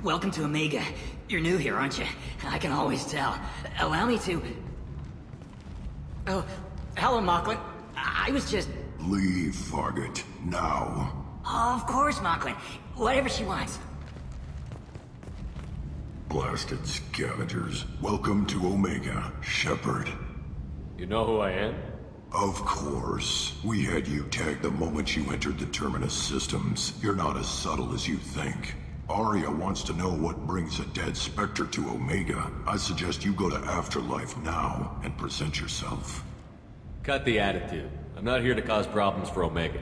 Welcome to Omega. You're new here, aren't you? I can always tell. Allow me to... Oh, hello, Mocklin. I was just... Leave, Fargate. Now. Oh, of course, Mocklin. Whatever she wants. Blasted scavengers. Welcome to Omega, Shepard. You know who I am? Of course. We had you tagged the moment you entered the Terminus systems. You're not as subtle as you think. Aria wants to know what brings a dead Spectre to Omega. I suggest you go to Afterlife now and present yourself. Cut the attitude. I'm not here to cause problems for Omega.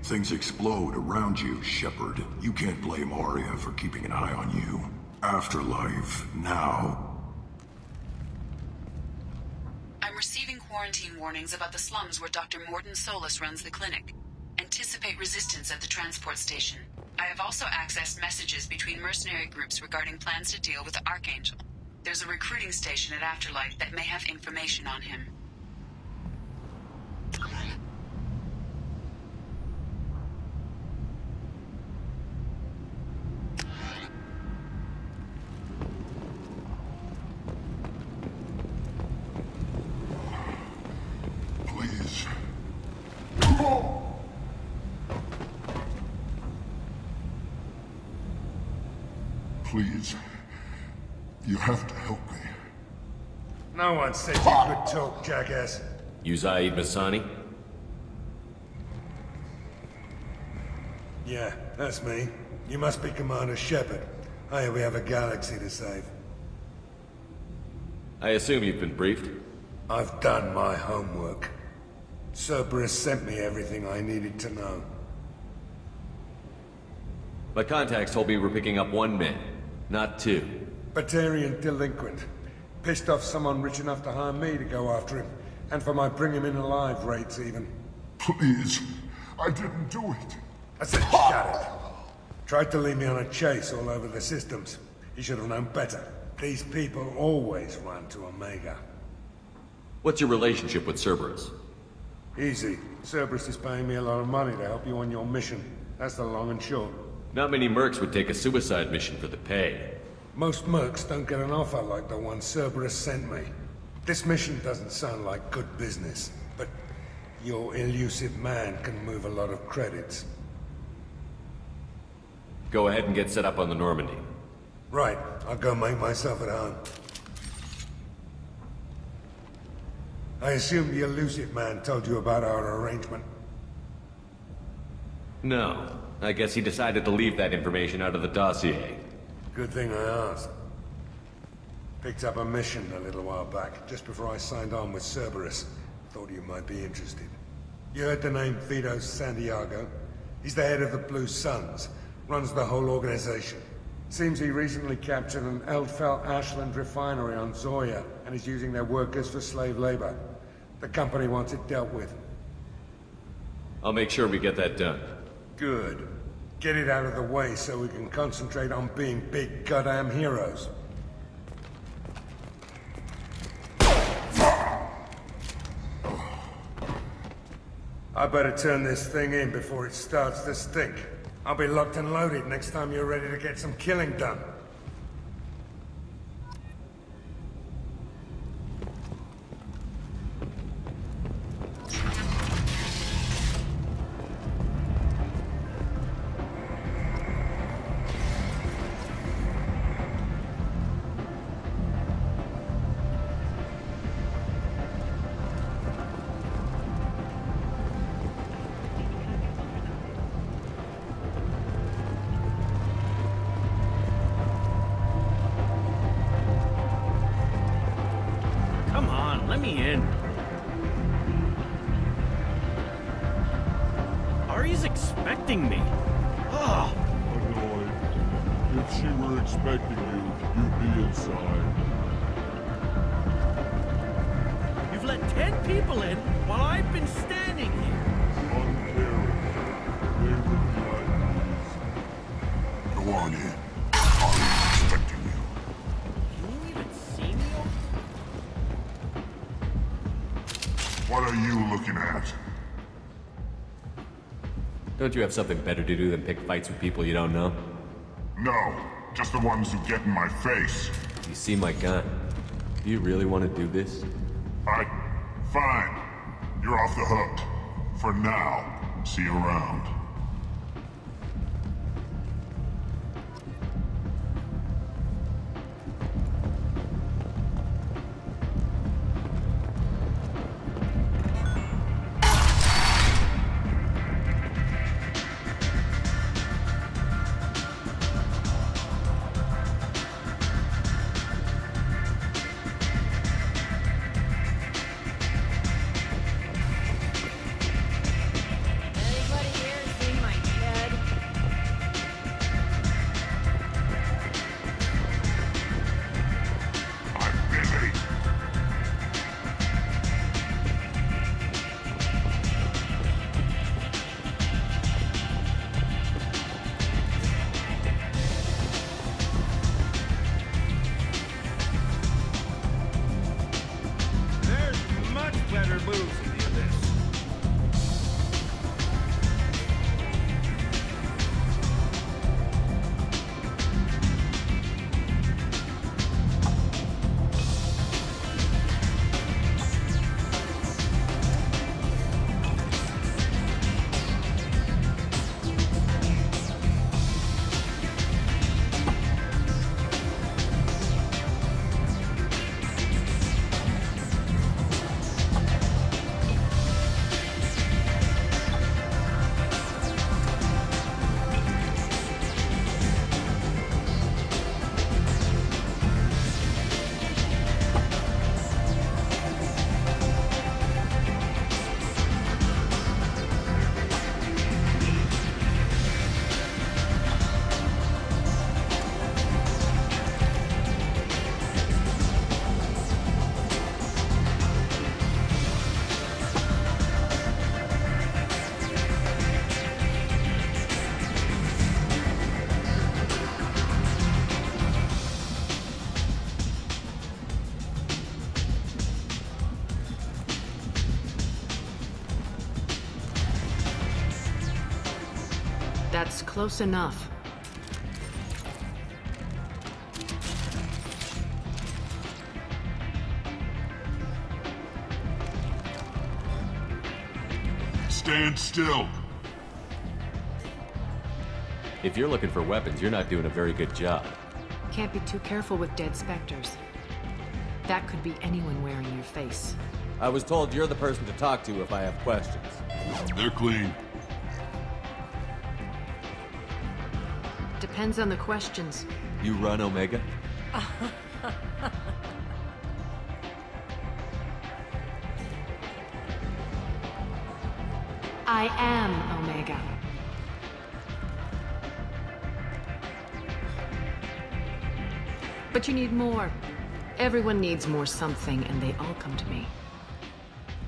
Things explode around you, Shepard. You can't blame Aria for keeping an eye on you. Afterlife, now. I'm receiving quarantine warnings about the slums where Dr. Mordin Solus runs the clinic. Anticipate resistance at the transport station. I have also accessed messages between mercenary groups regarding plans to deal with the Archangel. There's a recruiting station at Afterlife that may have information on him. Please. Please. You have to help me. No one said you could talk, jackass. You Zaid Masani? Yeah, that's me. You must be Commander Shepard. Hey, we have a galaxy to save. I assume you've been briefed? I've done my homework. Cerberus sent me everything I needed to know. My contacts told me we're picking up one man, not two. Batarian delinquent. Pissed off someone rich enough to hire me to go after him. And for my bring him in alive rates even. Please. I didn't do it. I said shut it. Tried to lead me on a chase all over the systems. He should have known better. These people always run to Omega. What's your relationship with Cerberus? Easy. Cerberus is paying me a lot of money to help you on your mission. That's the long and short. Not many mercs would take a suicide mission for the pay. Most mercs don't get an offer like the one Cerberus sent me. This mission doesn't sound like good business, but your elusive man can move a lot of credits. Go ahead and get set up on the Normandy. Right, I'll go make myself at home. I assume the elusive man told you about our arrangement. No. I guess he decided to leave that information out of the dossier. Good thing I asked. Picked up a mission a little while back, just before I signed on with Cerberus. Thought you might be interested. You heard the name Vito Santiago? He's the head of the Blue Suns. Runs the whole organization. Seems he recently captured an Eldfell Ashland refinery on Zoya and is using their workers for slave labor. The company wants it dealt with. I'll make sure we get that done. Good. Get it out of the way so we can concentrate on being big goddamn heroes. I better turn this thing in before it starts to stink. I'll be locked and loaded next time you're ready to get some killing done. Come on, let me in. Ari's expecting me. Oh, Annoyed. If she were expecting you, you'd be inside. you've let 10 people in while I've been standing here. Uncaring. They would be uneasy. Go on in. I'm expecting you. Can you even see me? What are you looking at? Don't you have something better to do than pick fights with people you don't know? No, just the ones who get in my face. You see my gun. Do you really want to do this? Fine. You're off the hook. For now. See you around. Anybody here see my kid? I'm busy. There's much better moves in the abyss. That's close enough. Stand still. If you're looking for weapons, you're not doing a very good job. Can't be too careful with dead specters. That could be anyone wearing your face. I was told you're the person to talk to if I have questions. They're clean. Depends on the questions. You run Omega? I am Omega. But you need more. Everyone needs more something, and they all come to me.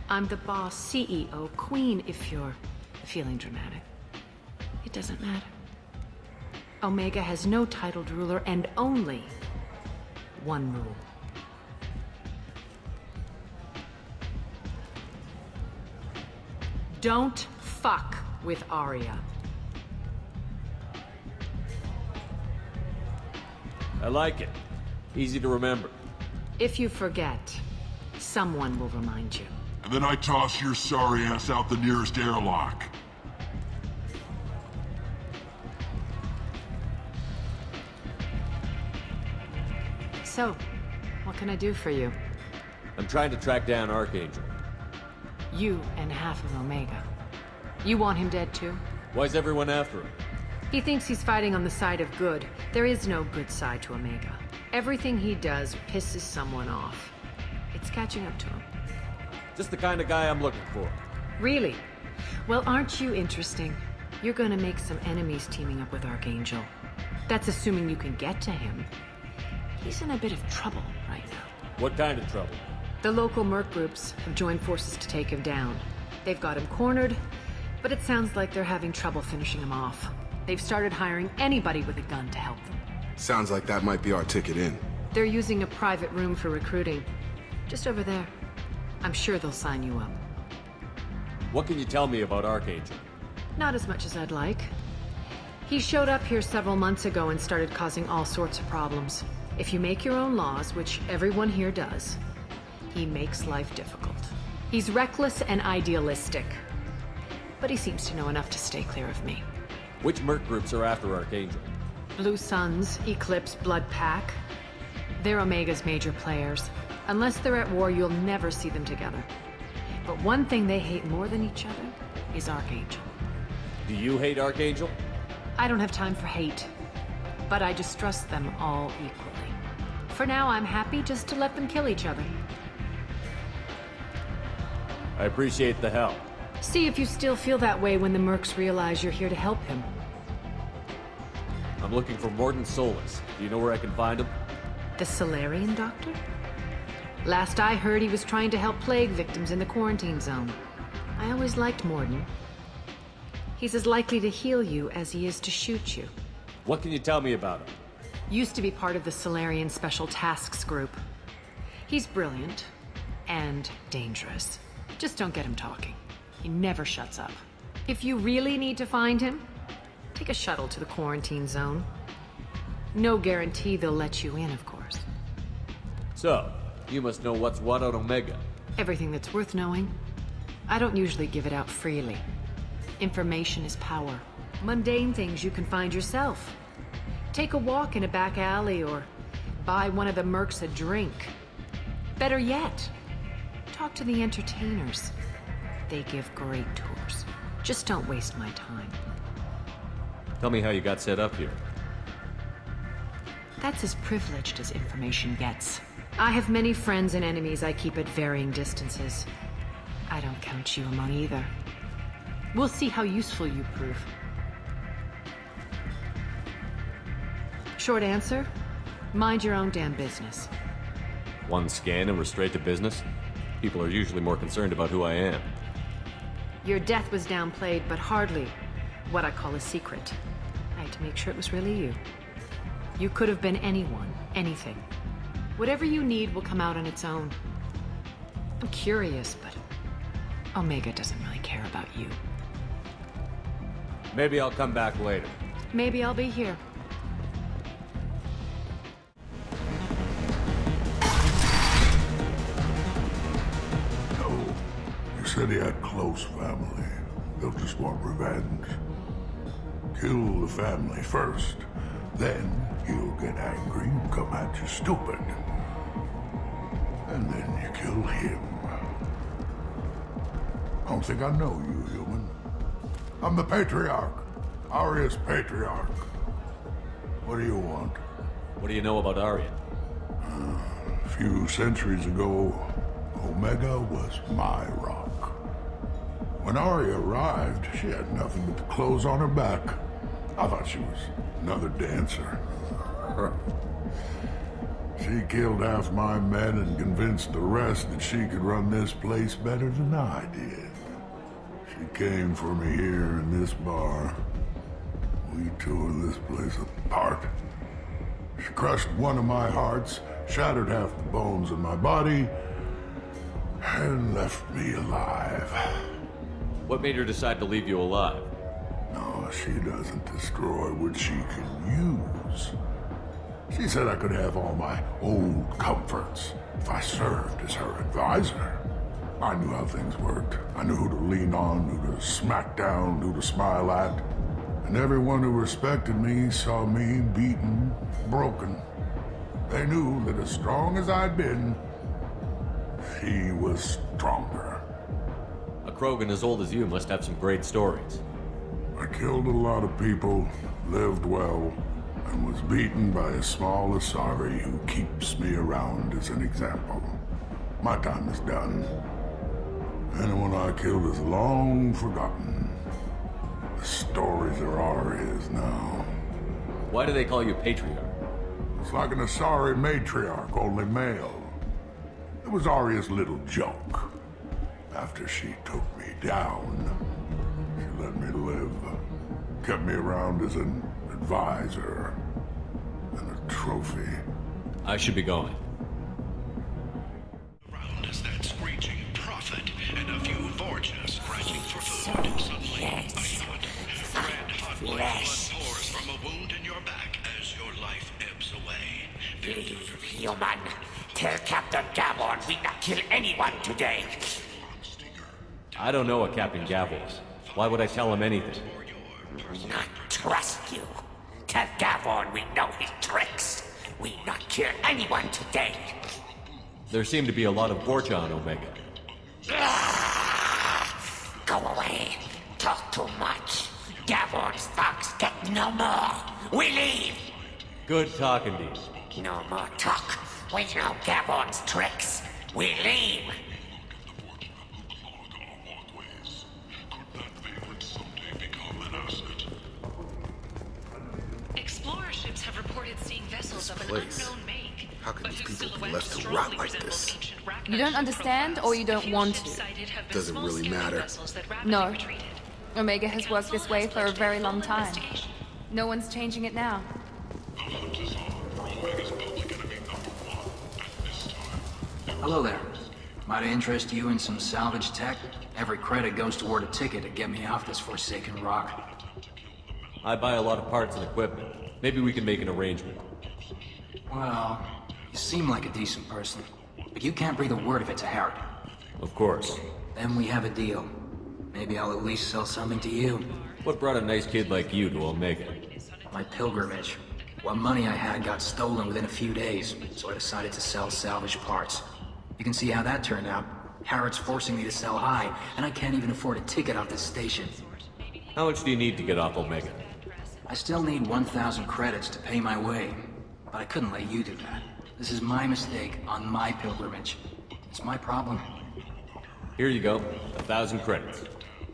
I'm the boss, CEO, queen, if you're feeling dramatic. It doesn't matter. Omega has no titled ruler and only one rule. Don't fuck with Aria. I like it. Easy to remember. If you forget, someone will remind you. And then I toss your sorry ass out the nearest airlock. So, what can I do for you? I'm trying to track down Archangel. You and half of Omega. You want him dead too? Why's everyone after him? He thinks he's fighting on the side of good. There is no good side to Omega. Everything he does pisses someone off. It's catching up to him. Just the kind of guy I'm looking for. Really? Well, aren't you interesting? You're gonna make some enemies teaming up with Archangel. That's assuming you can get to him. He's in a bit of trouble right now. What kind of trouble? The local merc groups have joined forces to take him down. They've got him cornered, but it sounds like they're having trouble finishing him off. They've started hiring anybody with a gun to help them. Sounds like that might be our ticket in. They're using a private room for recruiting. Just over there. I'm sure they'll sign you up. What can you tell me about Archangel? Not as much as I'd like. He showed up here several months ago and started causing all sorts of problems. If you make your own laws, which everyone here does, he makes life difficult. He's reckless and idealistic. But he seems to know enough to stay clear of me. Which merc groups are after Archangel? Blue Suns, Eclipse, Blood Pack. They're Omega's major players. Unless they're at war, you'll never see them together. But one thing they hate more than each other is Archangel. Do you hate Archangel? I don't have time for hate, but I distrust them all equally. For now, I'm happy just to let them kill each other. I appreciate the help. See if you still feel that way when the mercs realize you're here to help him. I'm looking for Mordin Solus. Do you know where I can find him? The Solarian doctor? Last I heard, he was trying to help plague victims in the quarantine zone. I always liked Mordin. He's as likely to heal you as he is to shoot you. What can you tell me about him? Used to be part of the Solarian Special Tasks Group. He's brilliant and dangerous. Just don't get him talking. He never shuts up. If you really need to find him, take a shuttle to the quarantine zone. No guarantee they'll let you in, of course. So, you must know what's what on Omega. Everything that's worth knowing. I don't usually give it out freely. Information is power. Mundane things you can find yourself. Take a walk in a back alley or buy one of the mercs a drink. Better yet, talk to the entertainers. They give great tours. Just don't waste my time. Tell me how you got set up here. That's as privileged as information gets. I have many friends and enemies I keep at varying distances. I don't count you among either. We'll see how useful you prove. Short answer, mind your own damn business. One scan and we're straight to business? People are usually more concerned about who I am. Your death was downplayed, but hardly what I call a secret. I had to make sure it was really you. You could have been anyone, anything. Whatever you need will come out on its own. I'm curious, but Omega doesn't really care about you. Maybe I'll come back later. Maybe I'll be here. No. You said he had close family. They'll just want revenge. Kill the family first. Then he'll get angry and come at you stupid. And then you kill him. I don't think I know you, human. I'm the Patriarch. Aria's Patriarch. What do you want? What do you know about Aria? A few centuries ago, Omega was my rock. When Aria arrived, she had nothing but the clothes on her back. I thought she was another dancer. She killed half my men and convinced the rest that she could run this place better than I did. She came for me here in this bar. We tore this place apart. She crushed one of my hearts, shattered half the bones in my body, and left me alive. What made her decide to leave you alive? No, she doesn't destroy what she can use. She said I could have all my old comforts if I served as her advisor. I knew how things worked. I knew who to lean on, who to smack down, who to smile at. And everyone who respected me saw me beaten, broken. They knew that as strong as I'd been, she was stronger. A Krogan as old as you must have some great stories. I killed a lot of people, lived well, and was beaten by a small Asari who keeps me around as an example. My time is done. Anyone I killed is long forgotten. The stories are Aria's now. Why do they call you Patriarch? It's like an Asari matriarch, only male. It was Aria's little joke. After she took me down, she let me live. Kept me around as an advisor and a trophy. I should be going. Around us that screeching prophet and a few Vorjas scratching for food. Suddenly, a shot. Red hot blood pours Leave, human. Tell Captain Gavon we not kill anyone today. I don't know a Captain Gavos. Why would I tell him anything? Not trust you. Tell Gavon we know his tricks. We not kill anyone today. There seem to be a lot of Vorcha on Omega. Go away. Talk too much. Gavon's thugs get no more. We leave. Good talking to you. No more talk. We know Gavon's tricks. We leave. Explorer ships have reported seeing vessels of an unknown make. How could these people be left to rot like this? You don't understand, or you don't want to? Doesn't really matter. No. Omega has worked this way for a very long time. No one's changing it now. Hello there. Might I interest you in some salvage tech? Every credit goes toward a ticket to get me off this forsaken rock. I buy a lot of parts and equipment. Maybe we can make an arrangement. Well, you seem like a decent person, but you can't breathe a word of it to Harry. Of course. Then we have a deal. Maybe I'll at least sell something to you. What brought a nice kid like you to Omega? My pilgrimage. What money I had got stolen within a few days, so I decided to sell salvage parts. You can see how that turned out. Harrod's forcing me to sell high, and I can't even afford a ticket off this station. How much do you need to get off Omega? I still need 1,000 credits to pay my way, but I couldn't let you do that. This is my mistake on my pilgrimage. It's my problem. Here you go. 1,000 credits.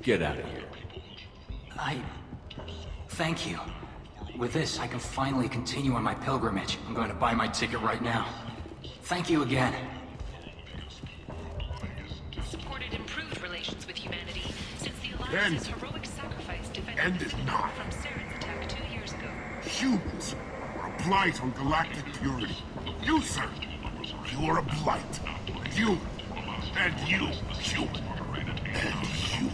Get out of here. Thank you. With this, I can finally continue on my pilgrimage. I'm going to buy my ticket right now. Thank you again. Supported improved relations with humanity since the Alliance's heroic sacrifice defended End it not. from Saren's attack 2 years ago. Humans are a blight on galactic purity. You, sir, you are a blight. You, and you, human, and you.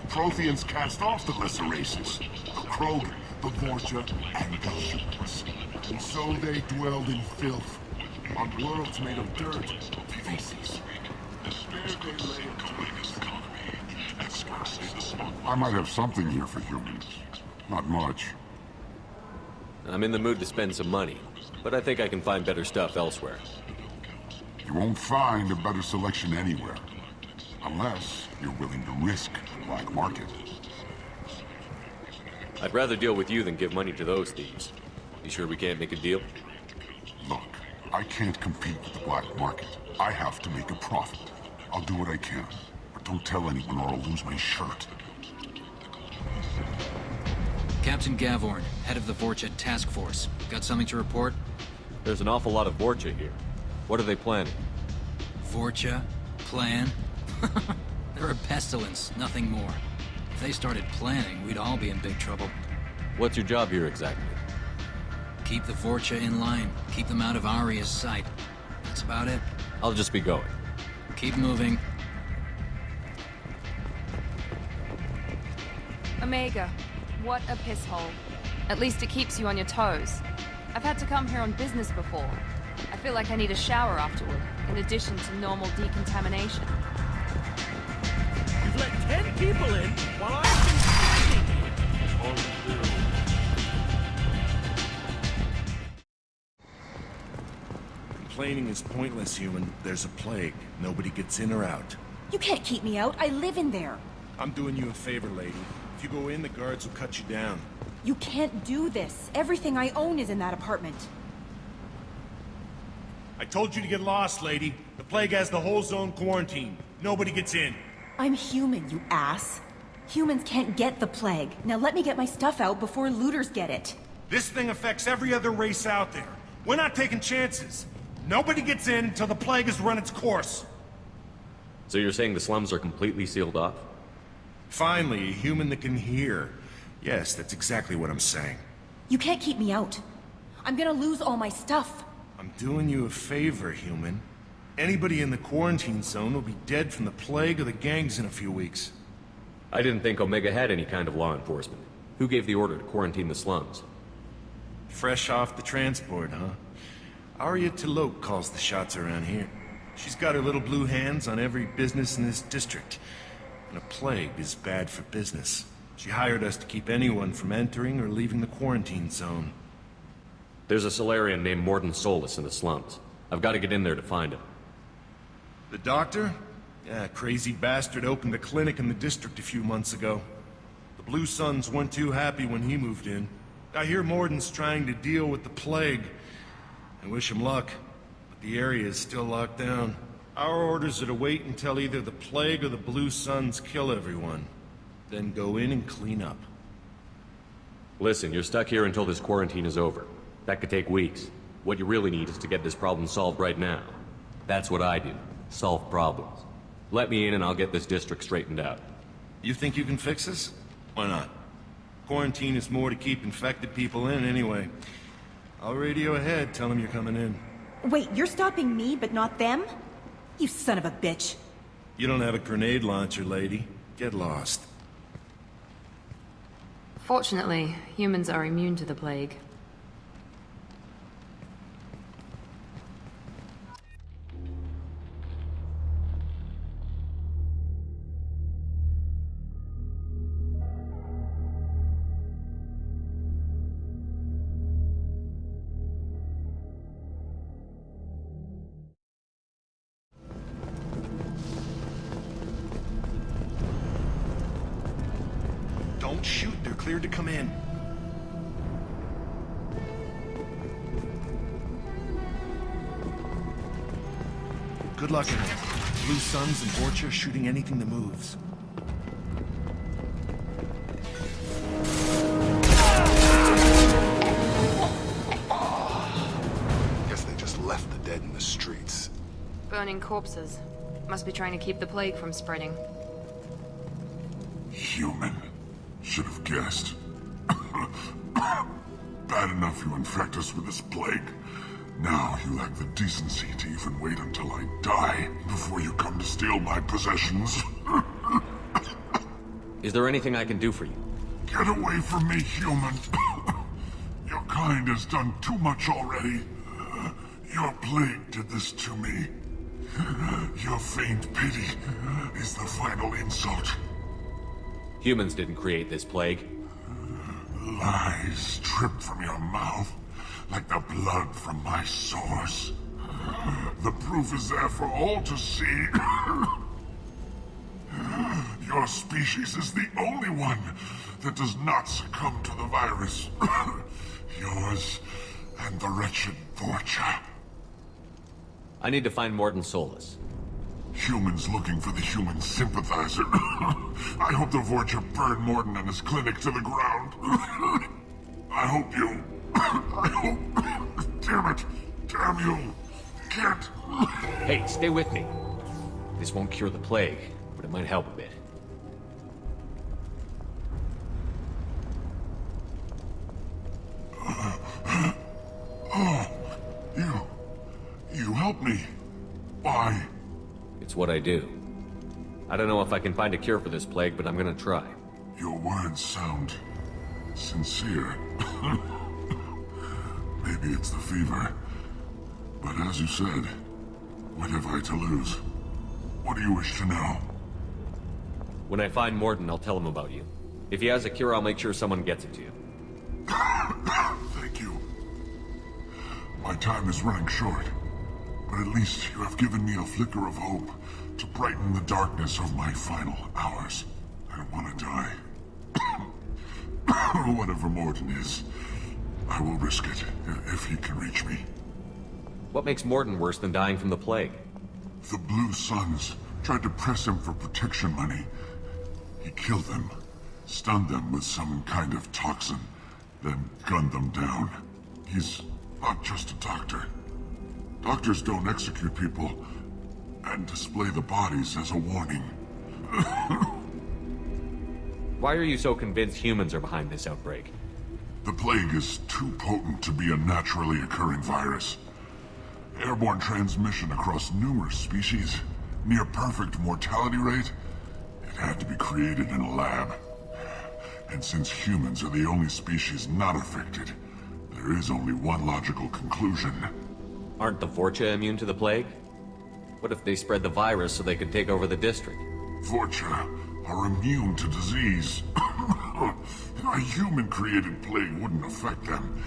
Protheans cast off the lesser races, the Krogan, the Vorcha, and the humans. And so they dwelled in filth, on worlds made of dirt, feces. I might have something here for humans. Not much. I'm in the mood to spend some money, but I think I can find better stuff elsewhere. You won't find a better selection anywhere. Unless you're willing to risk the black market. I'd rather deal with you than give money to those thieves. You sure we can't make a deal? Look, I can't compete with the black market. I have to make a profit. I'll do what I can. But don't tell anyone or I'll lose my shirt. Captain Gavorn, head of the Vorcha Task Force. Got something to report? There's an awful lot of Vorcha here. What are they planning? Vorcha? Plan? They're a pestilence, nothing more. If they started planning, we'd all be in big trouble. What's your job here exactly? Keep the Vorcha in line. Keep them out of Aria's sight. That's about it. I'll just be going. Keep moving. Omega, what a piss hole. At least it keeps you on your toes. I've had to come here on business before. I feel like I need a shower afterward, in addition to normal decontamination. You've let 10 people in while I've been standing here. Complaining is pointless, human. There's a plague. Nobody gets in or out. You can't keep me out. I live in there. I'm doing you a favor, lady. If you go in, the guards will cut you down. You can't do this. Everything I own is in that apartment. I told you to get lost, lady. The plague has the whole zone quarantined. Nobody gets in. I'm human, you ass. Humans can't get the plague. Now let me get my stuff out before looters get it. This thing affects every other race out there. We're not taking chances. Nobody gets in until the plague has run its course. So you're saying the slums are completely sealed off? Finally, a human that can hear. Yes, that's exactly what I'm saying. You can't keep me out. I'm gonna lose all my stuff. I'm doing you a favor, human. Anybody in the quarantine zone will be dead from the plague or the gangs in a few weeks. I didn't think Omega had any kind of law enforcement. Who gave the order to quarantine the slums? Fresh off the transport, huh? Aria calls the shots around here. She's got her little blue hands on every business in this district. And a plague is bad for business. She hired us to keep anyone from entering or leaving the quarantine zone. There's a Solarian named Mordin Solus in the slums. I've got to get in there to find him. The doctor? Yeah, crazy bastard opened a clinic in the district a few months ago. The Blue Suns weren't too happy when he moved in. I hear Mordin's trying to deal with the plague. I wish him luck, but the area is still locked down. Our orders are to wait until either the plague or the Blue Suns kill everyone. Then go in and clean up. Listen, you're stuck here until this quarantine is over. That could take weeks. What you really need is to get this problem solved right now. That's what I do. Solve problems. Let me in and I'll get this district straightened out. You think you can fix this? Why not? Quarantine is more to keep infected people in anyway. I'll radio ahead, tell them you're coming in. Wait, you're stopping me, but not them? You son of a bitch. You don't have a grenade launcher, lady. Get lost. Fortunately, humans are immune to the plague. Don't shoot, they're cleared to come in. Good luck in there. Blue Suns and Vorcha shooting anything that moves. Guess they just left the dead in the streets. Burning corpses. Must be trying to keep the plague from spreading. Human. Should have guessed. Bad enough you infect us with this plague. Now you lack the decency to even wait until I die before you come to steal my possessions. Is there anything I can do for you? Get away from me, human. Your kind has done too much already. Your plague did this to me. Your faint pity is the final insult. Humans didn't create this plague. Lies drip from your mouth like the blood from my sores. The proof is there for all to see. Your species is the only one that does not succumb to the virus. Yours and the wretched Vorcha. I need to find Mordin Solus. Humans looking for the human sympathizer. I hope the Vorcha burn Mordin and his clinic to the ground. I hope you... I hope... Damn it! Damn you! Can't... Hey, stay with me. This won't cure the plague, but it might help a bit. Oh, you help me. Why? It's what I do. I don't know if I can find a cure for this plague, but I'm gonna try. Your words sound sincere. Maybe it's the fever. But as you said, what have I to lose? What do you wish to know? When I find Mordin, I'll tell him about you. If he has a cure, I'll make sure someone gets it to you. Thank you. My time is running short. But at least you have given me a flicker of hope to brighten the darkness of my final hours. I don't want to die. Whatever Mordin is, I will risk it if he can reach me. What makes Mordin worse than dying from the plague? The Blue Suns tried to press him for protection money. He killed them, stunned them with some kind of toxin, then gunned them down. He's not just a doctor. Doctors don't execute people and display the bodies as a warning. Why are you so convinced humans are behind this outbreak? The plague is too potent to be a naturally occurring virus. Airborne transmission across numerous species, near perfect mortality rate. It had to be created in a lab. And since humans are the only species not affected, There is only one logical conclusion. Aren't the Vorcha immune to the plague? What if they spread the virus so they could take over the district? Vorcha are immune to disease. A human-created plague wouldn't affect them.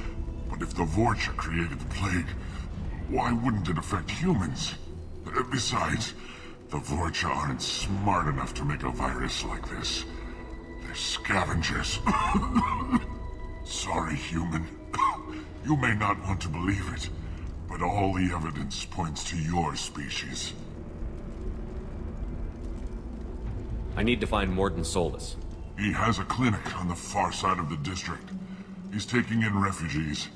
But if the Vorcha created the plague, why wouldn't it affect humans? Besides, the Vorcha aren't smart enough to make a virus like this. They're scavengers. Sorry, human. You may not want to believe it, but all the evidence points to your species. I need to find Mordin Solus. He has a clinic on the far side of the district. He's taking in refugees,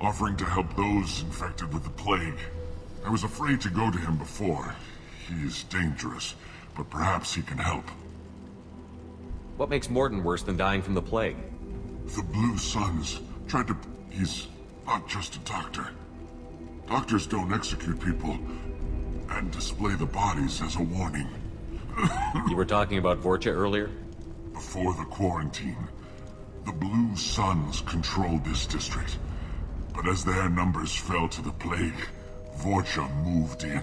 offering to help those infected with the plague. I was afraid to go to him before. He is dangerous, but perhaps he can help. What makes Mordin worse than dying from the plague? The Blue Suns tried to... He's not just a doctor. Doctors don't execute people and display the bodies as a warning. You were talking about Vorcha earlier? Before the quarantine, the Blue Suns controlled this district. But as their numbers fell to the plague, Vorcha moved in.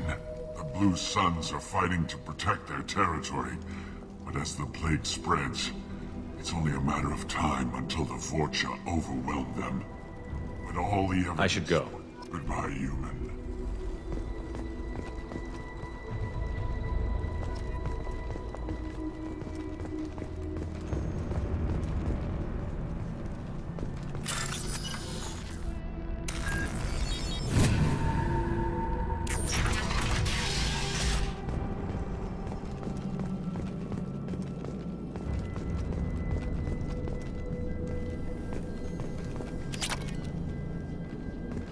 The Blue Suns are fighting to protect their territory. But as the plague spreads, it's only a matter of time until the Vorcha overwhelm them. When all the evidence... I should go. Goodbye, human.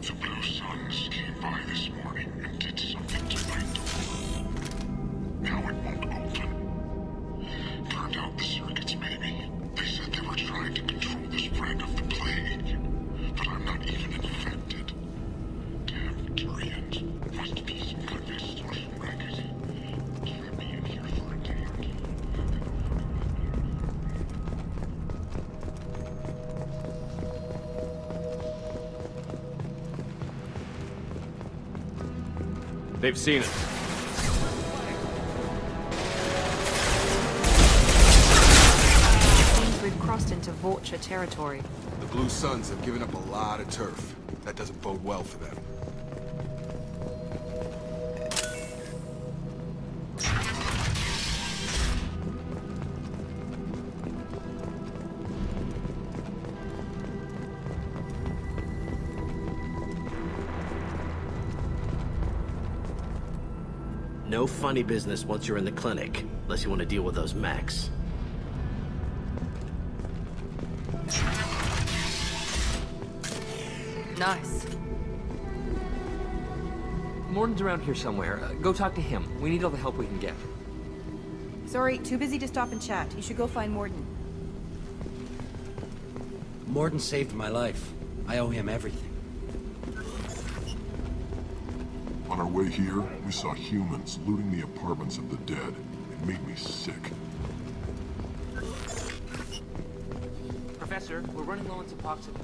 The Blue Suns came by this morning and did something to my door. Now it won't open. Turned out the circuits, maybe. They said they were trying to control the spread of the plague. But I'm not even infected. Damn Turians. Must be some kind of extortion racket. Trap me in here for a day or two. They've seen us. Seems we've crossed into Vorcha territory. The Blue Suns have given up a lot of turf. That doesn't bode well for them. No funny business once you're in the clinic, unless you want to deal with those mechs. Nice. Mordin's around here somewhere. Go talk to him. We need all the help we can get. Sorry, too busy to stop and chat. You should go find Mordin. Mordin saved my life. I owe him everything. On our way here, we saw humans looting the apartments of the dead. It made me sick. Professor, we're running low on Suboxone.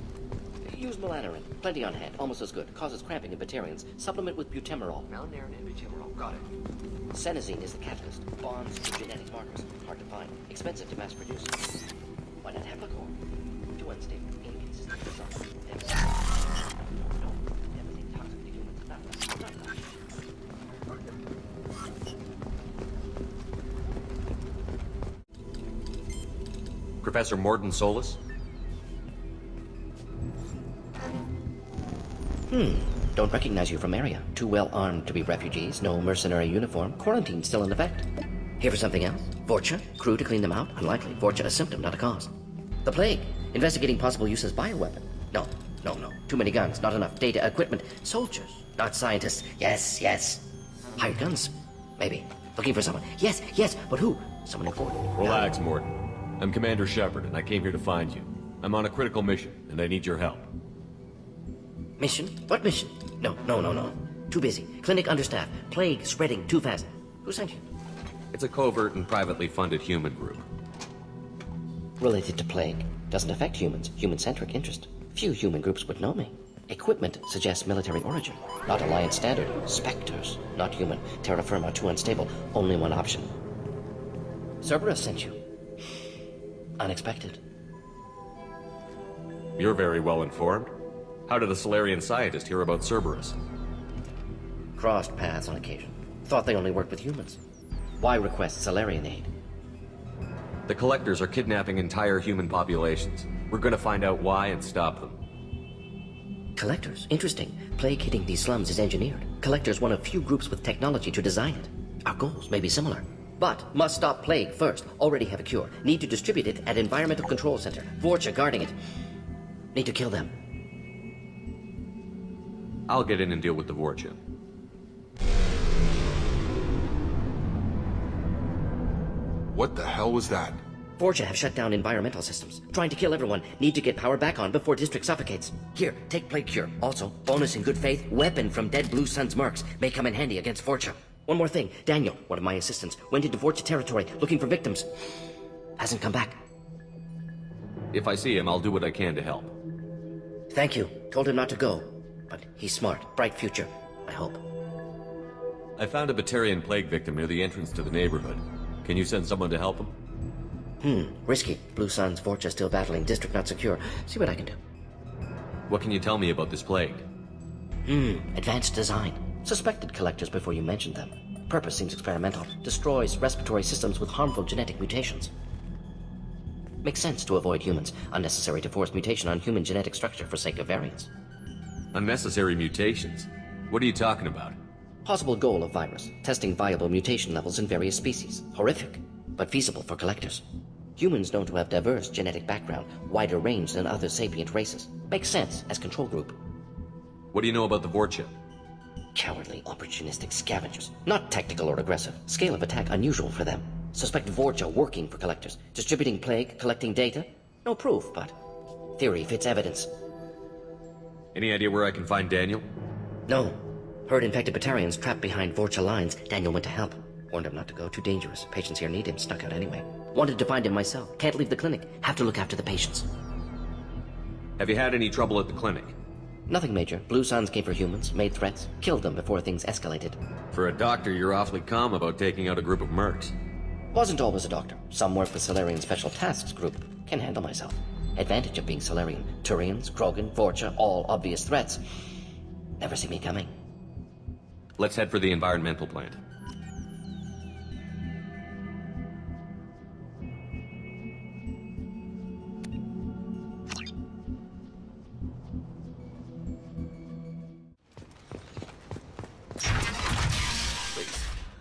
Use melanorin. Plenty on hand. Almost as good. Causes cramping in Batarians. Supplement with butemerol. Melanorin and butemerol. Got it. Senesine is the catalyst. Bonds to genetic markers. Hard to find. Expensive to mass produce. Why not Heplicor? Too unstable. Inconsistent results. No. Everything toxic to humans. Not enough. Professor Mordin Solus? Don't recognize you from Aria. Too well armed to be refugees. No mercenary uniform. Quarantine still in effect. Here for something else? Vorcha? Crew to clean them out? Unlikely. Vorcha a symptom, not a cause. The plague. Investigating possible use as bioweapon. No. Too many guns. Not enough data, equipment. Soldiers. Not scientists. Yes. Hired guns. Maybe. Looking for someone. Yes. But who? Someone important. Relax, Mordin. I'm Commander Shepard, and I came here to find you. I'm on a critical mission, and I need your help. Mission? What mission? No. Too busy. Clinic understaffed. Plague spreading too fast. Who sent you? It's a covert and privately funded human group. Related to plague. Doesn't affect humans. Human-centric interest. Few human groups would know me. Equipment suggests military origin. Not Alliance standard. Spectres. Not human. Terra firma, too unstable. Only one option. Cerberus sent you. Unexpected. You're very well informed. How did a Solarian scientist hear about Cerberus? Crossed paths on occasion. Thought they only worked with humans. Why request Solarian aid? The Collectors are kidnapping entire human populations. We're gonna find out why and stop them. Collectors? Interesting. Plague hitting these slums is engineered. Collectors one of few groups with technology to design it. Our goals may be similar. But must stop plague first. Already have a cure. Need to distribute it at Environmental Control Center. Vorcha guarding it. Need to kill them. I'll get in and deal with the Vorcha. What the hell was that? Vorcha have shut down environmental systems. Trying to kill everyone. Need to get power back on before district suffocates. Here, take plague cure. Also, bonus in good faith, weapon from dead Blue Sun's mercs. May come in handy against Vorcha. One more thing. Daniel, one of my assistants, went into Vorcha territory looking for victims. Hasn't come back. If I see him, I'll do what I can to help. Thank you. Told him not to go. But he's smart. Bright future. I hope. I found a Batarian plague victim near the entrance to the neighborhood. Can you send someone to help him? Risky. Blue Sun's Vorcha still battling. District not secure. See what I can do. What can you tell me about this plague? Advanced design. Suspected collectors before you mentioned them. Purpose seems experimental. Destroys respiratory systems with harmful genetic mutations. Makes sense to avoid humans. Unnecessary to force mutation on human genetic structure for sake of variance. Unnecessary mutations? What are you talking about? Possible goal of virus. Testing viable mutation levels in various species. Horrific, but feasible for collectors. Humans known to have diverse genetic background, wider range than other sapient races. Makes sense as control group. What do you know about the Vorcha? Cowardly, opportunistic scavengers. Not tactical or aggressive. Scale of attack unusual for them. Suspect Vorcha working for collectors. Distributing plague, collecting data. No proof, but theory fits evidence. Any idea where I can find Daniel? No. Heard infected Batarians trapped behind Vorcha lines. Daniel went to help. Warned him not to go. Too dangerous. Patients here need him. Snuck out anyway. Wanted to find him myself. Can't leave the clinic. Have to look after the patients. Have you had any trouble at the clinic? Nothing major. Blue Suns came for humans, made threats, killed them before things escalated. For a doctor, you're awfully calm about taking out a group of mercs. Wasn't always a doctor. Some work with Solarian Special Tasks Group. Can handle myself. Advantage of being Solarian. Turians, Krogan, Vorcha, all obvious threats. Never see me coming. Let's head for the environmental plant.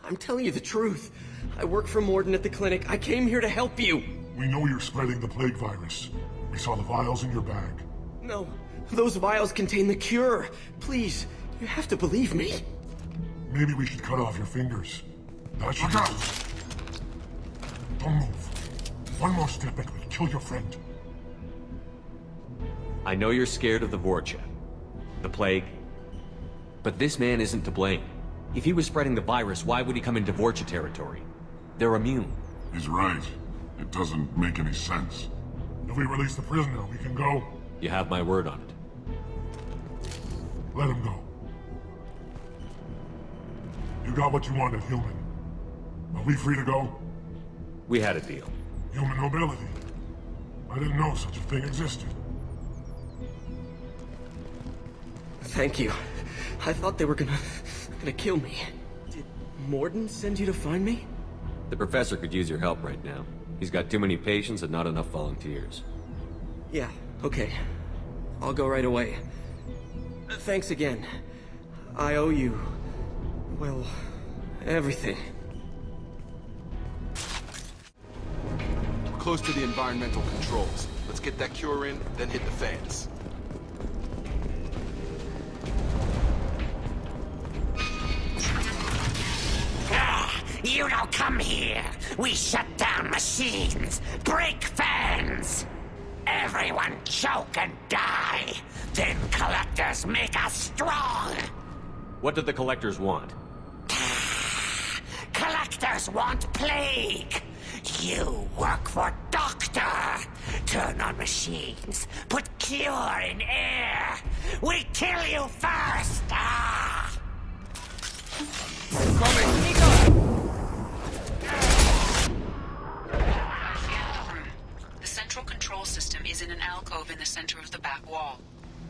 I'm telling you the truth. I work for Mordin at the clinic. I came here to help you. We know you're spreading the plague virus. We saw the vials in your bag. No, those vials contain the cure. Please, you have to believe me. Maybe we should cut off your fingers. That should go. Don't move. One more step and we'll kill your friend. I know you're scared of the Vorcha, the plague, but this man isn't to blame. If he was spreading the virus, why would he come into Vorcha territory? They're immune. He's right. It doesn't make any sense. If we release the prisoner, we can go. You have my word on it. Let him go. You got what you wanted, human. Are we free to go? We had a deal. Human mobility. I didn't know such a thing existed. Thank you. I thought they were gonna kill me. Did Mordin send you to find me? The professor could use your help right now. He's got too many patients and not enough volunteers. Yeah, okay. I'll go right away. Thanks again. I owe you... well, everything. We're close to the environmental controls. Let's get that cure in, then hit the fans. You don't come here. We shut down machines, break fans. Everyone choke and die. Then collectors make us strong. What did the collectors want? Collectors want plague. You work for Doctor. Turn on machines, put cure in air. We kill you first! Ah! The central control system is in an alcove in the center of the back wall.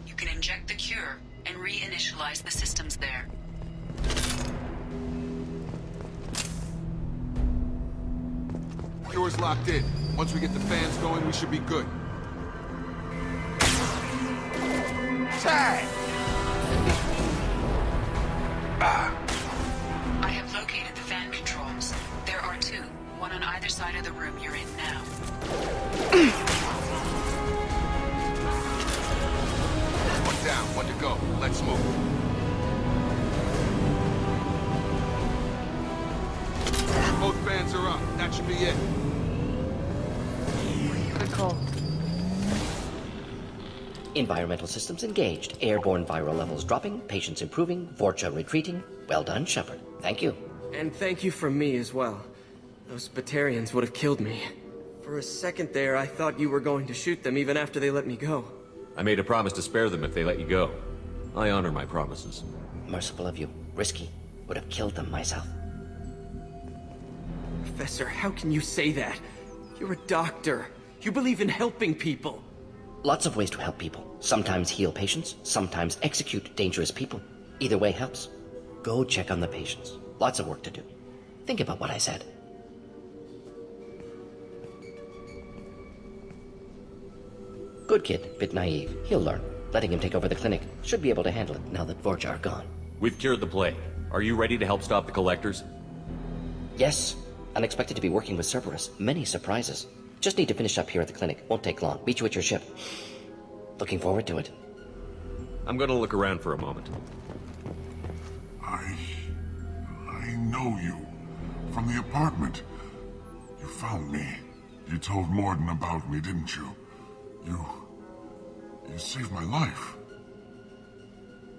You can inject the cure and reinitialize the systems there. Cure's locked in. Once we get the fans going, we should be good. Time! I have located the fan controls. There are two, one on either side of the room you're in now. One down, one to go. Let's move. Both fans are up. That should be it. Good call. Environmental systems engaged. Airborne viral levels dropping. Patients improving. Vorcha retreating. Well done, Shepard. Thank you. And thank you from me as well. Those Batarians would have killed me. For a second there, I thought you were going to shoot them even after they let me go. I made a promise to spare them if they let you go. I honor my promises. Merciful of you. Risky. Would have killed them myself. Professor, how can you say that? You're a doctor. You believe in helping people. Lots of ways to help people. Sometimes heal patients, sometimes execute dangerous people. Either way helps. Go check on the patients. Lots of work to do. Think about what I said. Good kid, bit naive. He'll learn. Letting him take over the clinic. Should be able to handle it now that Vorcha are gone. We've cured the plague. Are you ready to help stop the collectors? Yes. Unexpected to be working with Cerberus. Many surprises. Just need to finish up here at the clinic. Won't take long. Meet you at your ship. Looking forward to it. I'm gonna look around for a moment. I know you. From the apartment. You found me. You told Mordin about me, didn't you? You saved my life.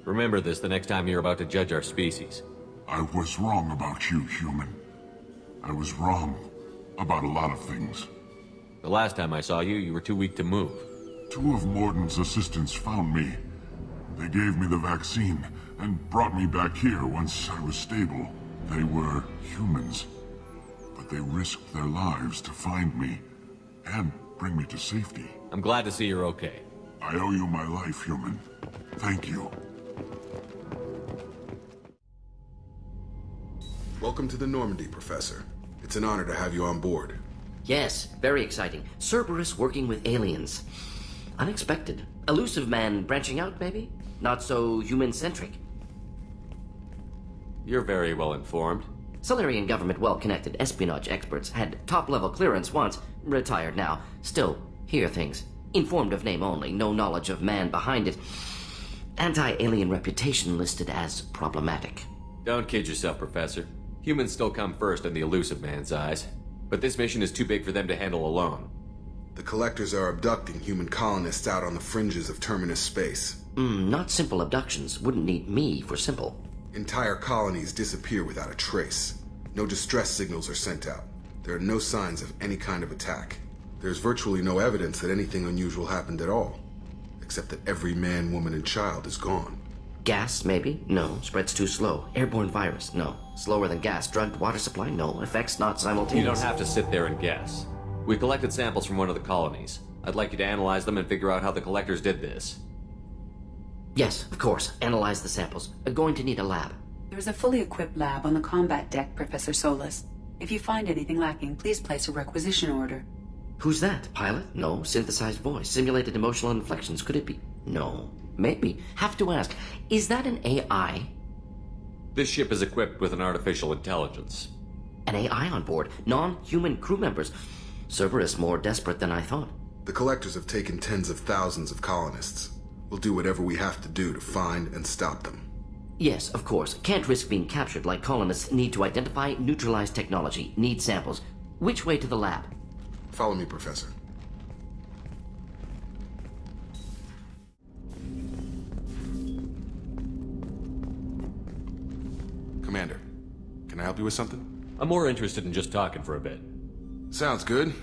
Remember this the next time you're about to judge our species. I was wrong about you, human. I was wrong about a lot of things. The last time I saw you, you were too weak to move. Two of Mordin's assistants found me. They gave me the vaccine and brought me back here once I was stable. They were humans, but they risked their lives to find me and bring me to safety. I'm glad to see you're okay. I owe you my life, human. Thank you. Welcome to the Normandy, Professor. It's an honor to have you on board. Yes, very exciting. Cerberus working with aliens. Unexpected. Elusive man branching out, maybe? Not so human-centric. You're very well informed. Solarian government well-connected espionage experts had top-level clearance once, retired now. Still, hear things. Informed of name only, no knowledge of man behind it. Anti-alien reputation listed as problematic. Don't kid yourself, Professor. Humans still come first in the elusive man's eyes. But this mission is too big for them to handle alone. The Collectors are abducting human colonists out on the fringes of Terminus space. Not simple abductions. Wouldn't need me for simple. Entire colonies disappear without a trace. No distress signals are sent out. There are no signs of any kind of attack. There's virtually no evidence that anything unusual happened at all. Except that every man, woman, and child is gone. Gas, maybe? No. Spreads too slow. Airborne virus? No. Slower than gas. Drugged water supply? No. Effects not simultaneous. You don't have to sit there and guess. We collected samples from one of the colonies. I'd like you to analyze them and figure out how the Collectors did this. Yes, of course. Analyze the samples. Going to need a lab. There's a fully equipped lab on the combat deck, Professor Solis. If you find anything lacking, please place a requisition order. Who's that? Pilot? No. Synthesized voice. Simulated emotional inflections. Could it be? No. Maybe. Have to ask. Is that an AI? This ship is equipped with an artificial intelligence. An AI on board? Non-human crew members? Cerberus more desperate than I thought. The Collectors have taken tens of thousands of colonists. We'll do whatever we have to do to find and stop them. Yes, of course. Can't risk being captured like colonists need to identify, neutralize technology, need samples. Which way to the lab? Follow me, Professor. Commander, can I help you with something? I'm more interested in just talking for a bit. Sounds good.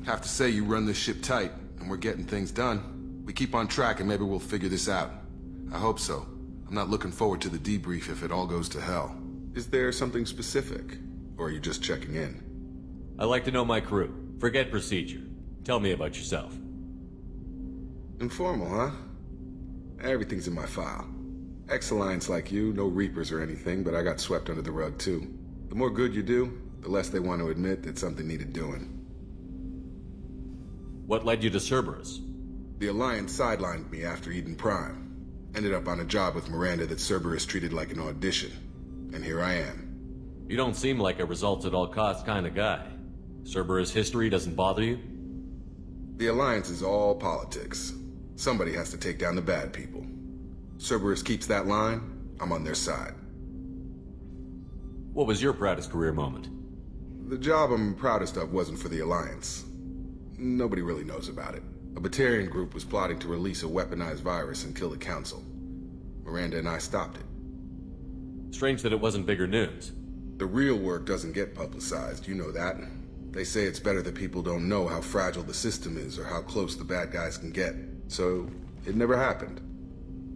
Have to say you run this ship tight, and we're getting things done. We keep on track and maybe we'll figure this out. I hope so. I'm not looking forward to the debrief if it all goes to hell. Is there something specific? Or are you just checking in? I like to know my crew. Forget procedure. Tell me about yourself. Informal, huh? Everything's in my file. Ex-Alliance like you, no Reapers or anything, but I got swept under the rug too. The more good you do, the less they want to admit that something needed doing. What led you to Cerberus? The Alliance sidelined me after Eden Prime. Ended up on a job with Miranda that Cerberus treated like an audition. And here I am. You don't seem like a results-at-all-costs kind of guy. Cerberus history doesn't bother you? The Alliance is all politics. Somebody has to take down the bad people. Cerberus keeps that line, I'm on their side. What was your proudest career moment? The job I'm proudest of wasn't for the Alliance. Nobody really knows about it. A Batarian group was plotting to release a weaponized virus and kill the Council. Miranda and I stopped it. Strange that it wasn't bigger news. The real work doesn't get publicized, you know that. They say it's better that people don't know how fragile the system is or how close the bad guys can get. So, it never happened.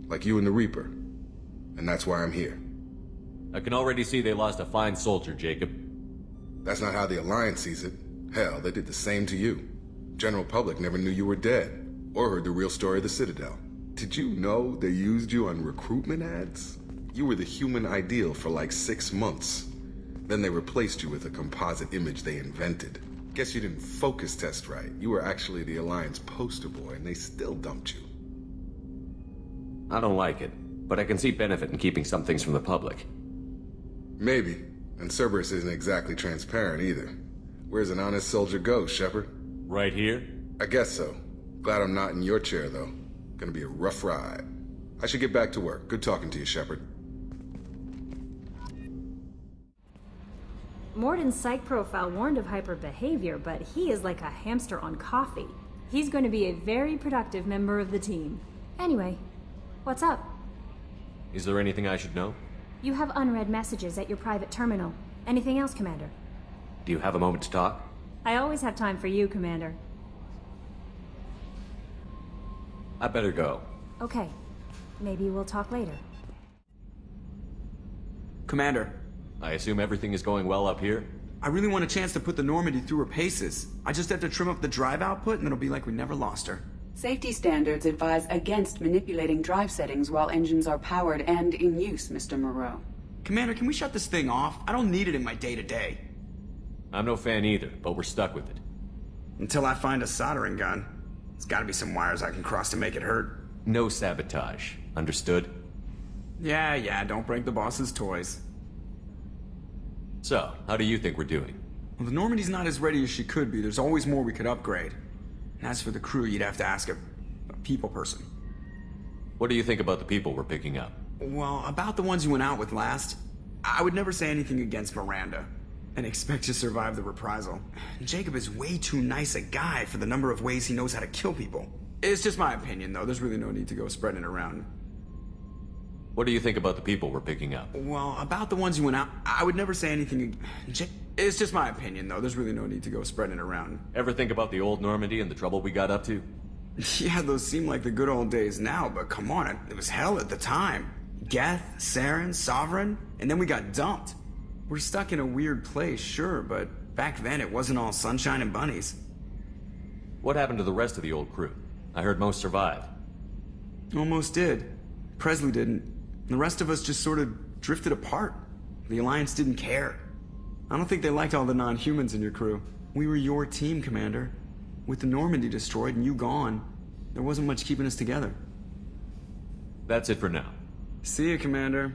Like you and the Reaper. And that's why I'm here. I can already see they lost a fine soldier, Jacob. That's not how the Alliance sees it. Hell, they did the same to you. General public never knew you were dead, or heard the real story of the Citadel. Did you know they used you on recruitment ads? You were the human ideal for like 6 months. Then they replaced you with a composite image they invented. Guess you didn't focus test right. You were actually the Alliance poster boy, and they still dumped you. I don't like it, but I can see benefit in keeping some things from the public. Maybe. And Cerberus isn't exactly transparent either. Where's an honest soldier go, Shepard? Right here? I guess so. Glad I'm not in your chair, though. Gonna be a rough ride. I should get back to work. Good talking to you, Shepard. Mordin's psych profile warned of hyper behavior, but he is like a hamster on coffee. He's going to be a very productive member of the team. Anyway, what's up? Is there anything I should know? You have unread messages at your private terminal. Anything else, Commander? Do you have a moment to talk? I always have time for you, Commander. I better go. Okay. Maybe we'll talk later. Commander. I assume everything is going well up here? I really want a chance to put the Normandy through her paces. I just have to trim up the drive output and it'll be like we never lost her. Safety standards advise against manipulating drive settings while engines are powered and in use, Mr. Moreau. Commander, can we shut this thing off? I don't need it in my day-to-day. I'm no fan either, but we're stuck with it. Until I find a soldering gun. There's gotta be some wires I can cross to make it hurt. No sabotage. Understood? Yeah, don't break the boss's toys. So, how do you think we're doing? Well, the Normandy's not as ready as she could be. There's always more we could upgrade. And as for the crew, you'd have to ask a people person. What do you think about the people we're picking up? Well, about the ones you went out with last, I would never say anything against Miranda. And expect to survive the reprisal. Jacob is way too nice a guy for the number of ways he knows how to kill people. It's just my opinion, though. There's really no need to go spreading it around. What do you think about the people we're picking up? Well, about the ones you went out, I would never say anything. It's just my opinion, though. There's really no need to go spreading it around. Ever think about the old Normandy and the trouble we got up to? Yeah, those seem like the good old days now, but come on, it was hell at the time. Geth, Saren, Sovereign, and then we got dumped. We're stuck in a weird place, sure, but back then it wasn't all sunshine and bunnies. What happened to the rest of the old crew? I heard most survived. Almost did. Presley didn't. The rest of us just sort of drifted apart. The Alliance didn't care. I don't think they liked all the non-humans in your crew. We were your team, Commander. With the Normandy destroyed and you gone, there wasn't much keeping us together. That's it for now. See you, Commander.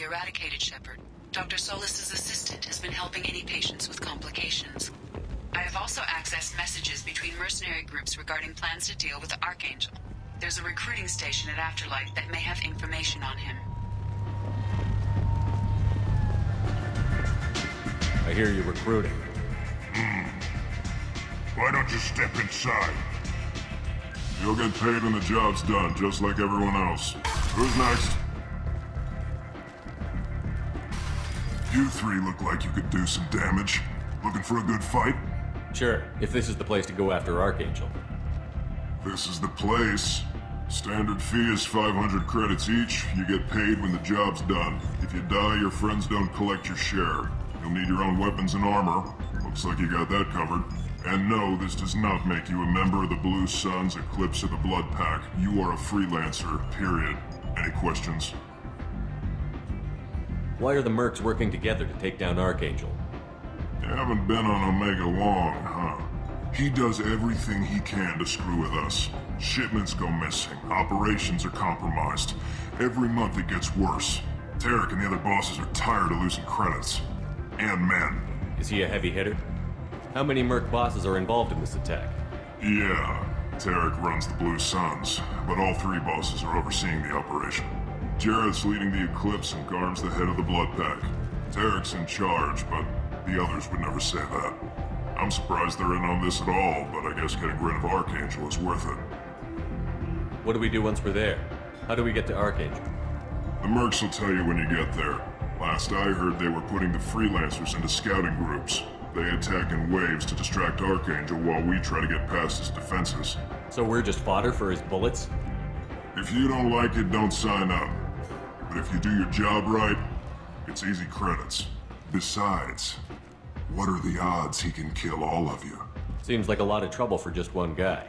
Eradicated, Shepard. Dr. Solis's assistant has been helping any patients with complications. I have also accessed messages between mercenary groups regarding plans to deal with the Archangel. There's a recruiting station at Afterlight that may have information on him. I hear you're recruiting. Why don't you step inside? You'll get paid when the job's done, just like everyone else. Who's next? You three look like you could do some damage. Looking for a good fight? Sure, if this is the place to go after Archangel. This is the place. Standard fee is 500 credits each. You get paid when the job's done. If you die, your friends don't collect your share. You'll need your own weapons and armor. Looks like you got that covered. And no, this does not make you a member of the Blue Suns, Eclipse, or the Blood Pack. You are a freelancer, period. Any questions? Why are the mercs working together to take down Archangel? You haven't been on Omega long, huh? He does everything he can to screw with us. Shipments go missing, operations are compromised. Every month it gets worse. Tarek and the other bosses are tired of losing credits. And men. Is he a heavy hitter? How many merc bosses are involved in this attack? Yeah, Tarek runs the Blue Suns, but all three bosses are overseeing the operation. Jarrett's leading the Eclipse and Garm's the head of the Blood Pack. Tarek's in charge, but the others would never say that. I'm surprised they're in on this at all, but I guess getting rid of Archangel is worth it. What do we do once we're there? How do we get to Archangel? The mercs will tell you when you get there. Last I heard, they were putting the freelancers into scouting groups. They attack in waves to distract Archangel while we try to get past his defenses. So we're just fodder for his bullets? If you don't like it, don't sign up. But if you do your job right, it's easy credits. Besides, what are the odds he can kill all of you? Seems like a lot of trouble for just one guy.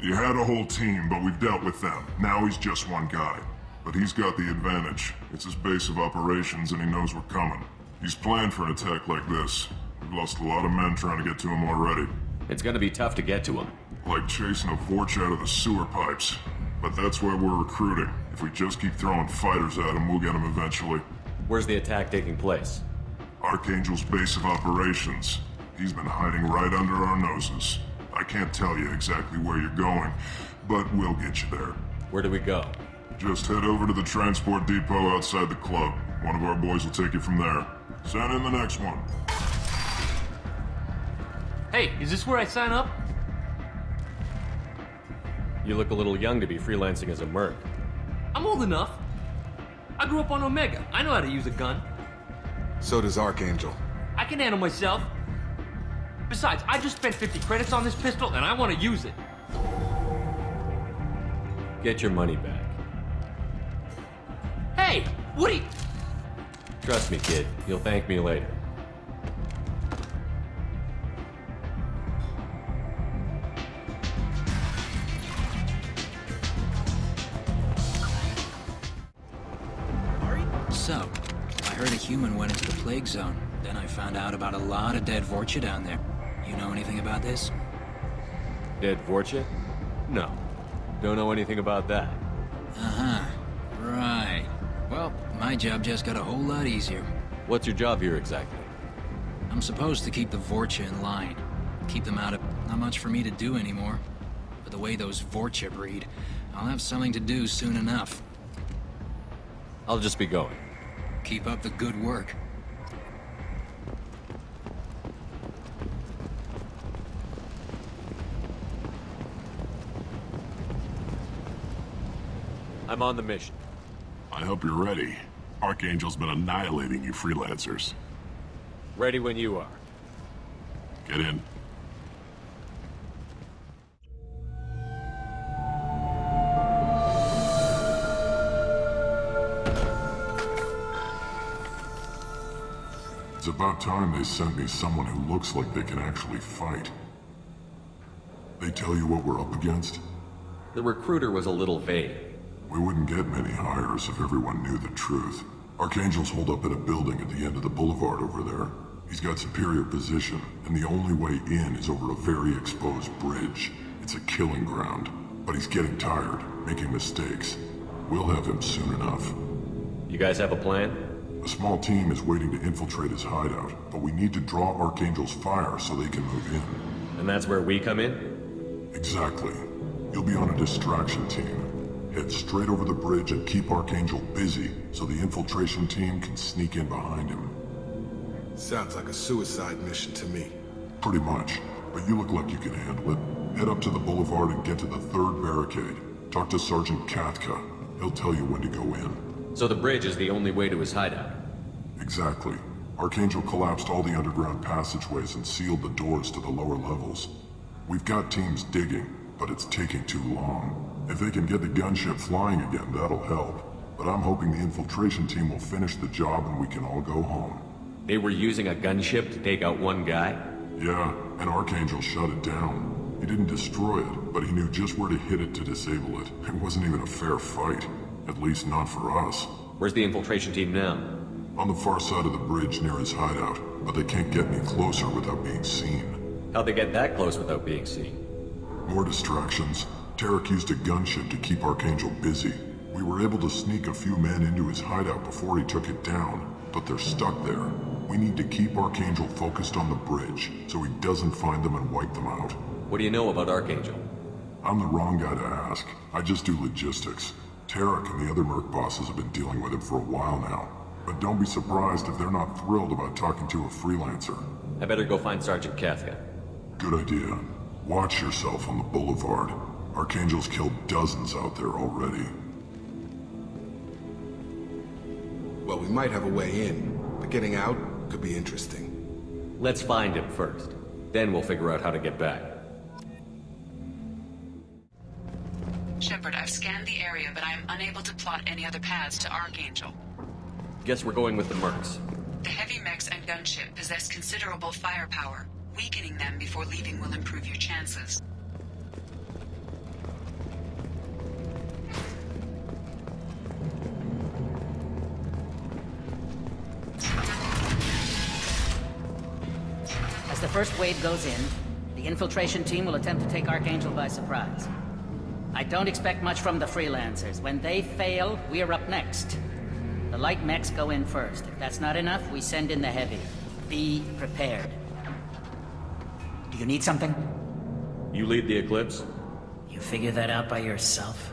You had a whole team, but we've dealt with them. Now he's just one guy. But he's got the advantage. It's his base of operations and he knows we're coming. He's planned for an attack like this. We've lost a lot of men trying to get to him already. It's gonna be tough to get to him. Like chasing a Vorch out of the sewer pipes. But that's why we're recruiting. If we just keep throwing fighters at him, we'll get him eventually. Where's the attack taking place? Archangel's base of operations. He's been hiding right under our noses. I can't tell you exactly where you're going, but we'll get you there. Where do we go? Just head over to the transport depot outside the club. One of our boys will take you from there. Send in the next one. Hey, is this where I sign up? You look a little young to be freelancing as a merc. I'm old enough. I grew up on Omega. I know how to use a gun. So does Archangel. I can handle myself. Besides, I just spent 50 credits on this pistol and I want to use it. Get your money back. Hey, what are you... Trust me, kid. You'll thank me later. So, I heard a human went into the plague zone. Then I found out about a lot of dead Vorcha down there. You know anything about this? Dead Vorcha? No. Don't know anything about that. Uh-huh. Right. Well, my job just got a whole lot easier. What's your job here exactly? I'm supposed to keep the Vorcha in line. Keep them out of... Not much for me to do anymore. But the way those Vorcha breed, I'll have something to do soon enough. I'll just be going. Keep up the good work. I'm on the mission. I hope you're ready. Archangel's been annihilating you freelancers. Ready when you are. Get in. It's about time they sent me someone who looks like they can actually fight. They tell you what we're up against? The recruiter was a little vague. We wouldn't get many hires if everyone knew the truth. Archangel's holed up in a building at the end of the boulevard over there. He's got superior position, and the only way in is over a very exposed bridge. It's a killing ground. But he's getting tired, making mistakes. We'll have him soon enough. You guys have a plan? A small team is waiting to infiltrate his hideout, but we need to draw Archangel's fire so they can move in. And that's where we come in? Exactly. You'll be on a distraction team. Head straight over the bridge and keep Archangel busy so the infiltration team can sneak in behind him. Sounds like a suicide mission to me. Pretty much, but you look like you can handle it. Head up to the boulevard and get to the 3rd barricade. Talk to Sergeant Katka. He'll tell you when to go in. So the bridge is the only way to his hideout? Exactly. Archangel collapsed all the underground passageways and sealed the doors to the lower levels. We've got teams digging, but it's taking too long. If they can get the gunship flying again, that'll help. But I'm hoping the infiltration team will finish the job and we can all go home. They were using a gunship to take out one guy? Yeah, and Archangel shut it down. He didn't destroy it, but he knew just where to hit it to disable it. It wasn't even a fair fight. At least not for us. Where's the infiltration team now? On the far side of the bridge near his hideout, but they can't get any closer without being seen. How'd they get that close without being seen? More distractions. Tarek used a gunship to keep Archangel busy. We were able to sneak a few men into his hideout before he took it down, but they're stuck there. We need to keep Archangel focused on the bridge, so he doesn't find them and wipe them out. What do you know about Archangel? I'm the wrong guy to ask. I just do logistics. Tarek and the other merc bosses have been dealing with him for a while now. But don't be surprised if they're not thrilled about talking to a freelancer. I better go find Sergeant Katka. Good idea. Watch yourself on the boulevard. Archangel's killed dozens out there already. Well, we might have a way in, but getting out could be interesting. Let's find him first. Then we'll figure out how to get back. Shepard, I've scanned the area, but I am unable to plot any other paths to Archangel. Guess we're going with the mercs. The heavy mechs and gunship possess considerable firepower. Weakening them before leaving will improve your chances. As the first wave goes in, the infiltration team will attempt to take Archangel by surprise. I don't expect much from the freelancers. When they fail, we're up next. The light mechs go in first. If that's not enough, we send in the heavy. Be prepared. Do you need something? You lead the Eclipse? You figure that out by yourself?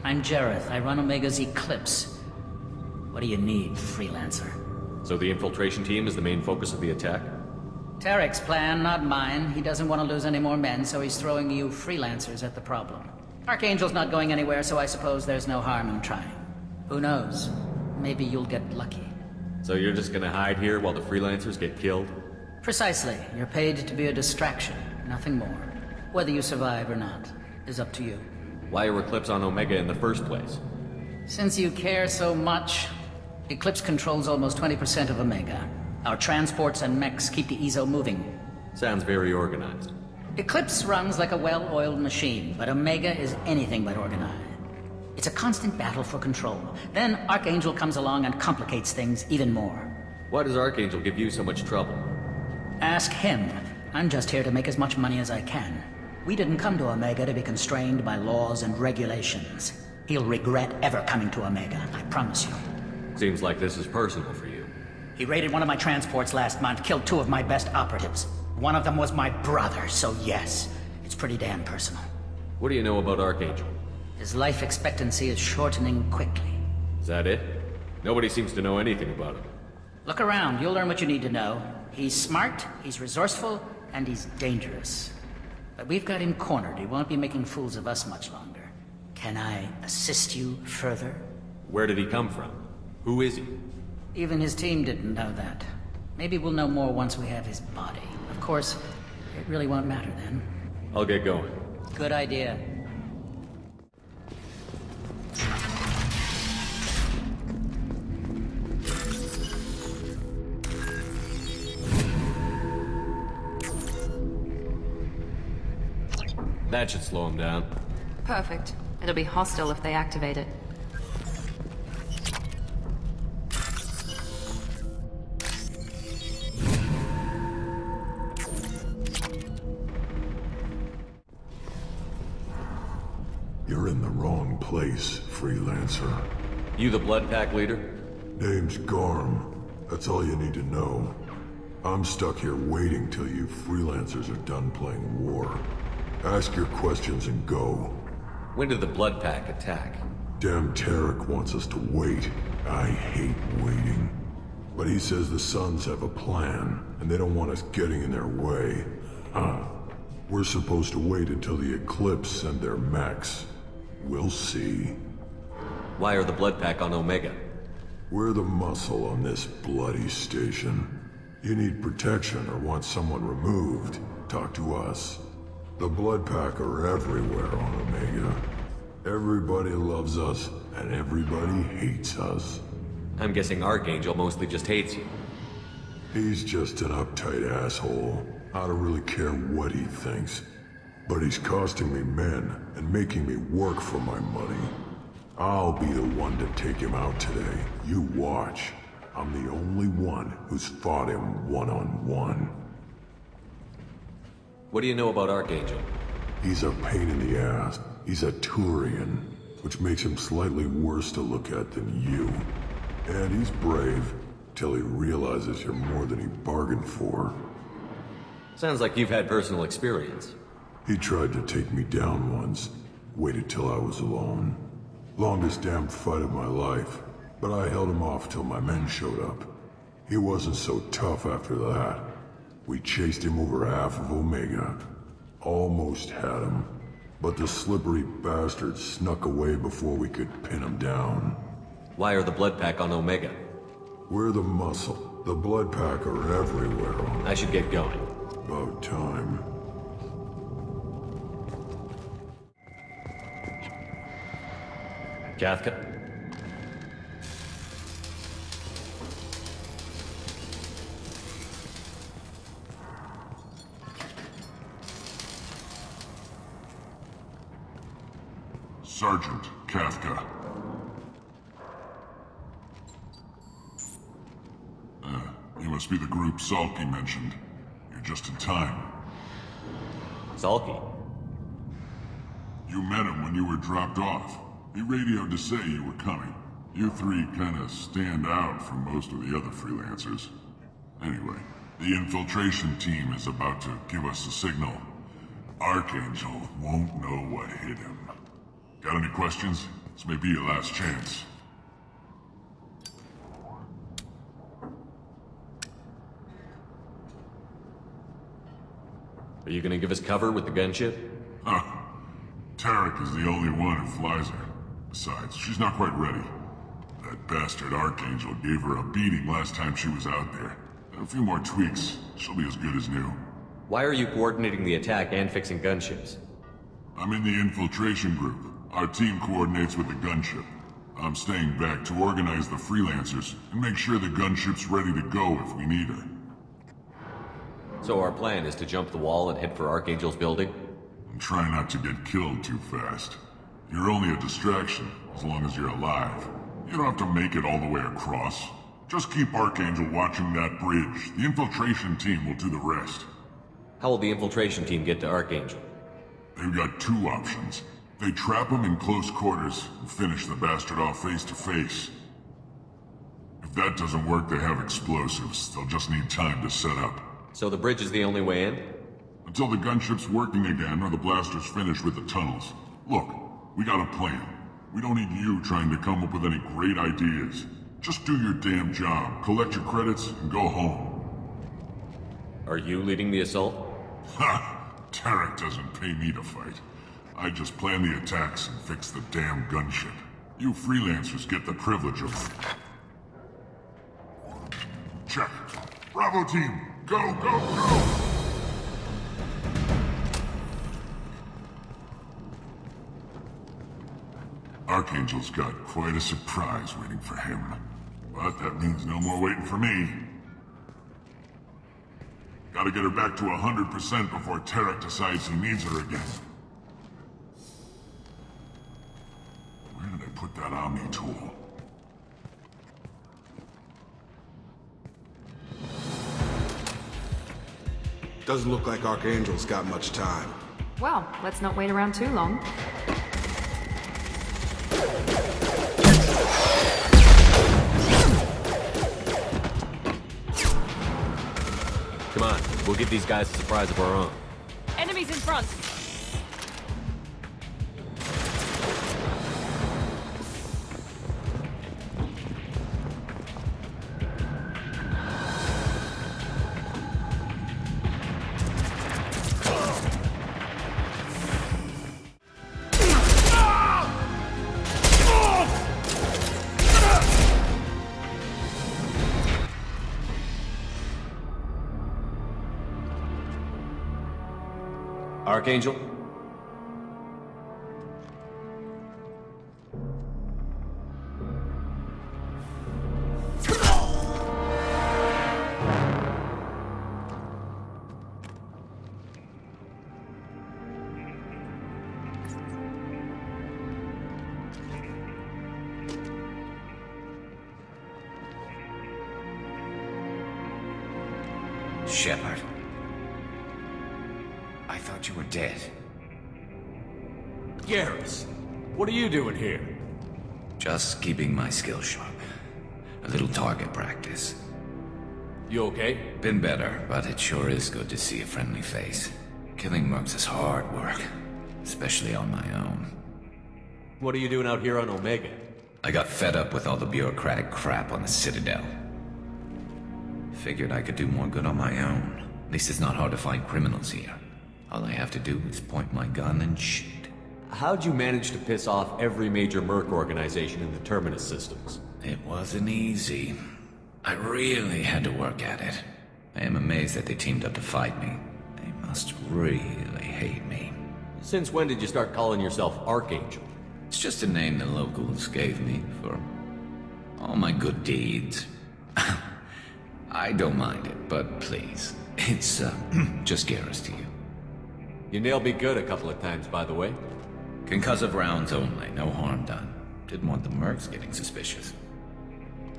I'm Jareth. I run Omega's Eclipse. What do you need, freelancer? So the infiltration team is the main focus of the attack? Tarek's plan, not mine. He doesn't want to lose any more men, so he's throwing you freelancers at the problem. Archangel's not going anywhere, so I suppose there's no harm in trying. Who knows? Maybe you'll get lucky. So you're just gonna hide here while the freelancers get killed? Precisely. You're paid to be a distraction, nothing more. Whether you survive or not is up to you. Why are Eclipse on Omega in the first place? Since you care so much, Eclipse controls almost 20% of Omega. Our transports and mechs keep the EZO moving. Sounds very organized. Eclipse runs like a well-oiled machine, but Omega is anything but organized. It's a constant battle for control. Then Archangel comes along and complicates things even more. Why does Archangel give you so much trouble? Ask him. I'm just here to make as much money as I can. We didn't come to Omega to be constrained by laws and regulations. He'll regret ever coming to Omega, I promise you. Seems like this is personal for you. He raided one of my transports last month, killed 2 of my best operatives. One of them was my brother, so yes, it's pretty damn personal. What do you know about Archangel? His life expectancy is shortening quickly. Is that it? Nobody seems to know anything about him. Look around, you'll learn what you need to know. He's smart, he's resourceful, and he's dangerous. But we've got him cornered. He won't be making fools of us much longer. Can I assist you further? Where did he come from? Who is he? Even his team didn't know that. Maybe we'll know more once we have his body. Of course, it really won't matter then. I'll get going. Good idea. That should slow him down. Perfect. It'll be hostile if they activate it. You're in the wrong place, freelancer. You the Blood Pack leader? Name's Garm. That's all you need to know. I'm stuck here waiting till you freelancers are done playing war. Ask your questions and go. When did the Blood Pack attack? Damn Tarek wants us to wait. I hate waiting. But he says the Sons have a plan, and they don't want us getting in their way. We're supposed to wait until the Eclipse send their mechs. We'll see. Why are the Blood Pack on Omega? We're the muscle on this bloody station. You need protection or want someone removed, talk to us. The Blood Pack are everywhere on Omega. Everybody loves us, and everybody hates us. I'm guessing Archangel mostly just hates you. He's just an uptight asshole. I don't really care what he thinks. But he's costing me men and making me work for my money. I'll be the one to take him out today. You watch. I'm the only one who's fought him one-on-one. What do you know about Archangel? He's a pain in the ass. He's a Turian, which makes him slightly worse to look at than you. And he's brave, till he realizes you're more than he bargained for. Sounds like you've had personal experience. He tried to take me down once. Waited till I was alone. Longest damn fight of my life. But I held him off till my men showed up. He wasn't so tough after that. We chased him over half of Omega. Almost had him. But the slippery bastard snuck away before we could pin him down. Why are the Blood Pack on Omega? We're the muscle. The Blood Pack are everywhere on... I should get going. About time. Kafka? Sergeant Kafka. You must be the group Salky mentioned. You're just in time. Salky? You met him when you were dropped off. He radioed to say you were coming. You three kinda stand out from most of the other freelancers. Anyway, the infiltration team is about to give us a signal. Archangel won't know what hit him. Got any questions? This may be your last chance. Are you gonna give us cover with the gunship? Huh. Tarek is the only one who flies her. Besides, she's not quite ready. That bastard Archangel gave her a beating last time she was out there. A few more tweaks, she'll be as good as new. Why are you coordinating the attack and fixing gunships? I'm in the infiltration group. Our team coordinates with the gunship. I'm staying back to organize the freelancers and make sure the gunship's ready to go if we need her. So our plan is to jump the wall and head for Archangel's building? And try not to get killed too fast. You're only a distraction, as long as you're alive. You don't have to make it all the way across. Just keep Archangel watching that bridge. The infiltration team will do the rest. How will the infiltration team get to Archangel? They've got two options. They trap him in close quarters and finish the bastard off face to face. If that doesn't work, they have explosives. They'll just need time to set up. So the bridge is the only way in? Until the gunship's working again or the blasters finish with the tunnels. Look, we got a plan. We don't need you trying to come up with any great ideas. Just do your damn job, collect your credits, and go home. Are you leading the assault? Ha! Tarek doesn't pay me to fight. I just plan the attacks and fix the damn gunship. You freelancers get the privilege of... Check. Bravo team! Go, go, go! Archangel's got quite a surprise waiting for him. But that means no more waiting for me. Gotta get her back to 100% before Tarek decides he needs her again. Where did I put that Omni tool? Doesn't look like Archangel's got much time. Well, let's not wait around too long. Come on, we'll give these guys a surprise of our own. Enemies in front! Archangel? Shepard. I thought you were dead. Garrus, what are you doing here? Just keeping my skills sharp. A little target practice. You okay? Been better, but it sure is good to see a friendly face. Killing mercs is hard work, especially on my own. What are you doing out here on Omega? I got fed up with all the bureaucratic crap on the Citadel. Figured I could do more good on my own. At least it's not hard to find criminals here. All I have to do is point my gun and shoot. How'd you manage to piss off every major merc organization in the Terminus systems? It wasn't easy. I really had to work at it. I am amazed that they teamed up to fight me. They must really hate me. Since when did you start calling yourself Archangel? It's just a name the locals gave me for all my good deeds. I don't mind it, but please, it's just Garrus to you. You nailed me good a couple of times, by the way. Concussive rounds only, no harm done. Didn't want the mercs getting suspicious.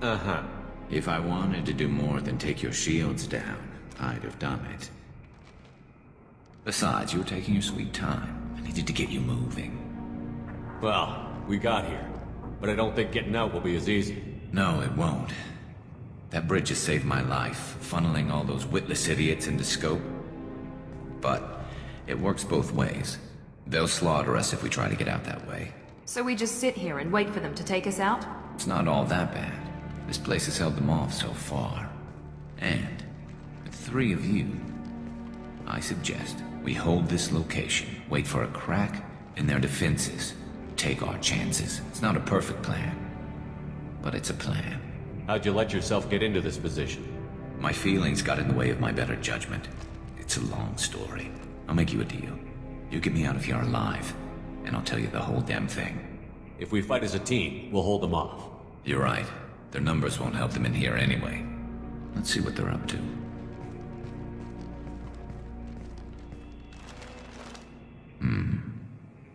Uh-huh. If I wanted to do more than take your shields down, I'd have done it. Besides, you were taking your sweet time. I needed to get you moving. Well, we got here. But I don't think getting out will be as easy. No, it won't. That bridge has saved my life, funneling all those witless idiots into scope. But it works both ways. They'll slaughter us if we try to get out that way. So we just sit here and wait for them to take us out? It's not all that bad. This place has held them off so far. And with 3 of you, I suggest we hold this location, wait for a crack in their defenses, take our chances. It's not a perfect plan, but it's a plan. How'd you let yourself get into this position? My feelings got in the way of my better judgment. It's a long story. I'll make you a deal. You get me out of here alive, and I'll tell you the whole damn thing. If we fight as a team, we'll hold them off. You're right. Their numbers won't help them in here anyway. Let's see what they're up to.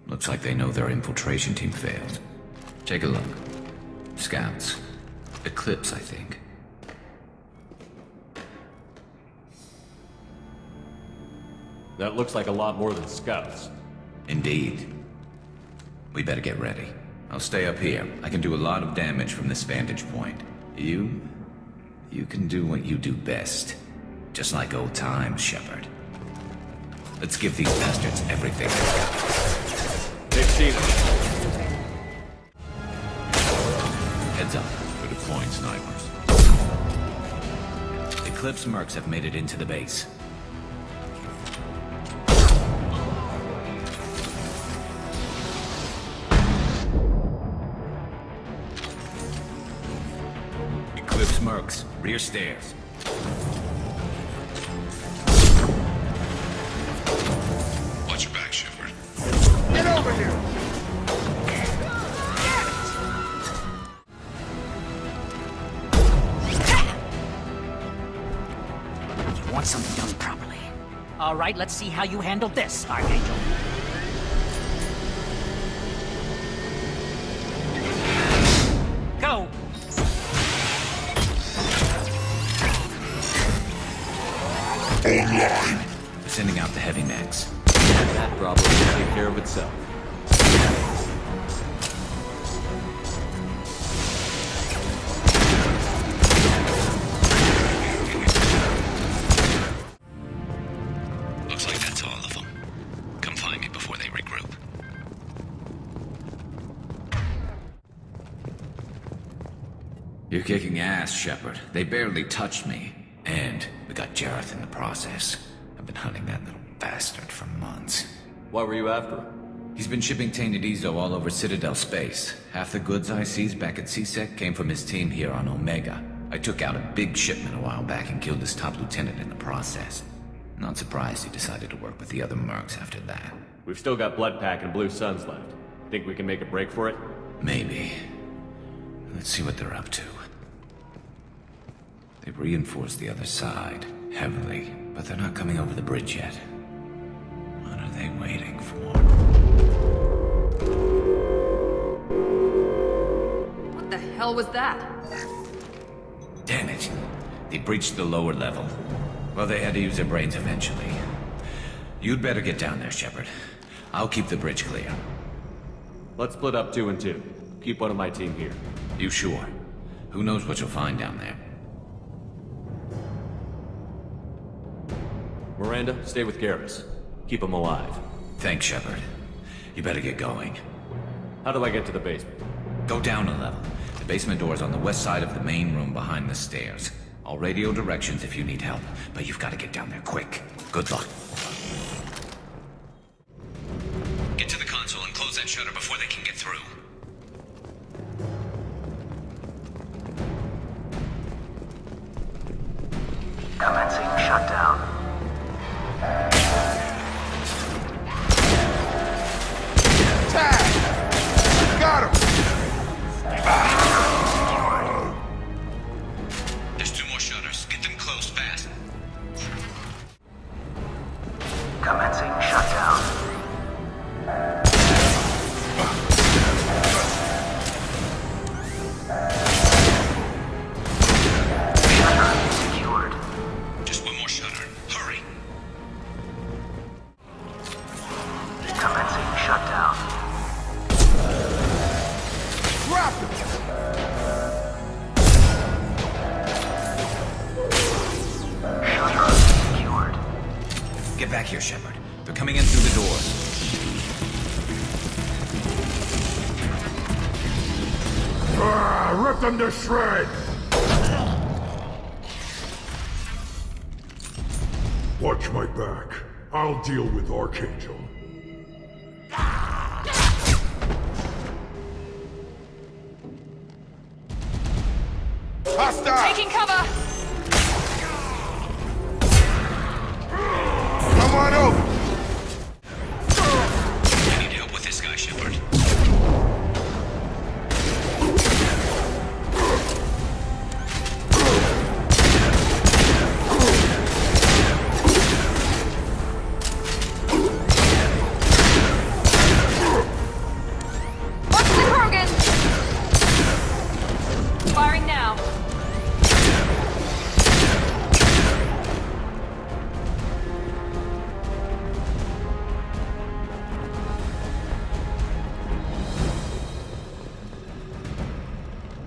Looks like they know their infiltration team failed. Take a look. Scouts. Eclipse, I think. That looks like a lot more than scouts. Indeed. We better get ready. I'll stay up here. I can do a lot of damage from this vantage point. You can do what you do best. Just like old times, Shepard. Let's give these bastards everything they've got. They've seen us. Heads up. We're deploying snipers. Eclipse mercs have made it into the base. Eclipse mercs, rear stairs. Watch your back, Shepard. Get over here! You want something done properly. All right, let's see how you handle this, Archangel. Go! Online. Sending out the heavy mechs. That problem will take care of itself. Looks like that's all of them. Come find me before they regroup. You're kicking ass, Shepard. They barely touched me. And we got Jareth in the process. I've been hunting that little bastard for months. Why were you after him? He's been shipping tainted Ezo all over Citadel space. Half the goods I seized back at CSEC came from his team here on Omega. I took out a big shipment a while back and killed his top lieutenant in the process. Not surprised you decided to work with the other mercs after that. We've still got Bloodpack and Blue Suns left. Think we can make a break for it? Maybe. Let's see what they're up to. They've reinforced the other side, heavily, but they're not coming over the bridge yet. What are they waiting for? What the hell was that? Damn it. They breached the lower level. Well, they had to use their brains eventually. You'd better get down there, Shepard. I'll keep the bridge clear. Let's split up 2 and 2. Keep one of my team here. You sure? Who knows what you'll find down there? Miranda, stay with Garrus. Keep him alive. Thanks, Shepard. You better get going. How do I get to the basement? Go down a level. The basement door is on the west side of the main room behind the stairs. I'll radio directions if you need help, but you've got to get down there quick. Good luck. Get to the console and close that shutter before they can get through. Commencing shutdown. Tag! Got him! There's 2 more shutters. Get them closed fast. Commencing shutdown. Shutter secured. Just 1 more shutter. Hurry. Commencing shutdown. Drop him! Shutter secured. Get back here, Shepard. They're coming in through the doors. Rip them to shreds! Watch my back. I'll deal with Archangel. Hostile! Taking cover! Come on over! I need help with this guy, Shepard. Watch the Krogan! Firing now.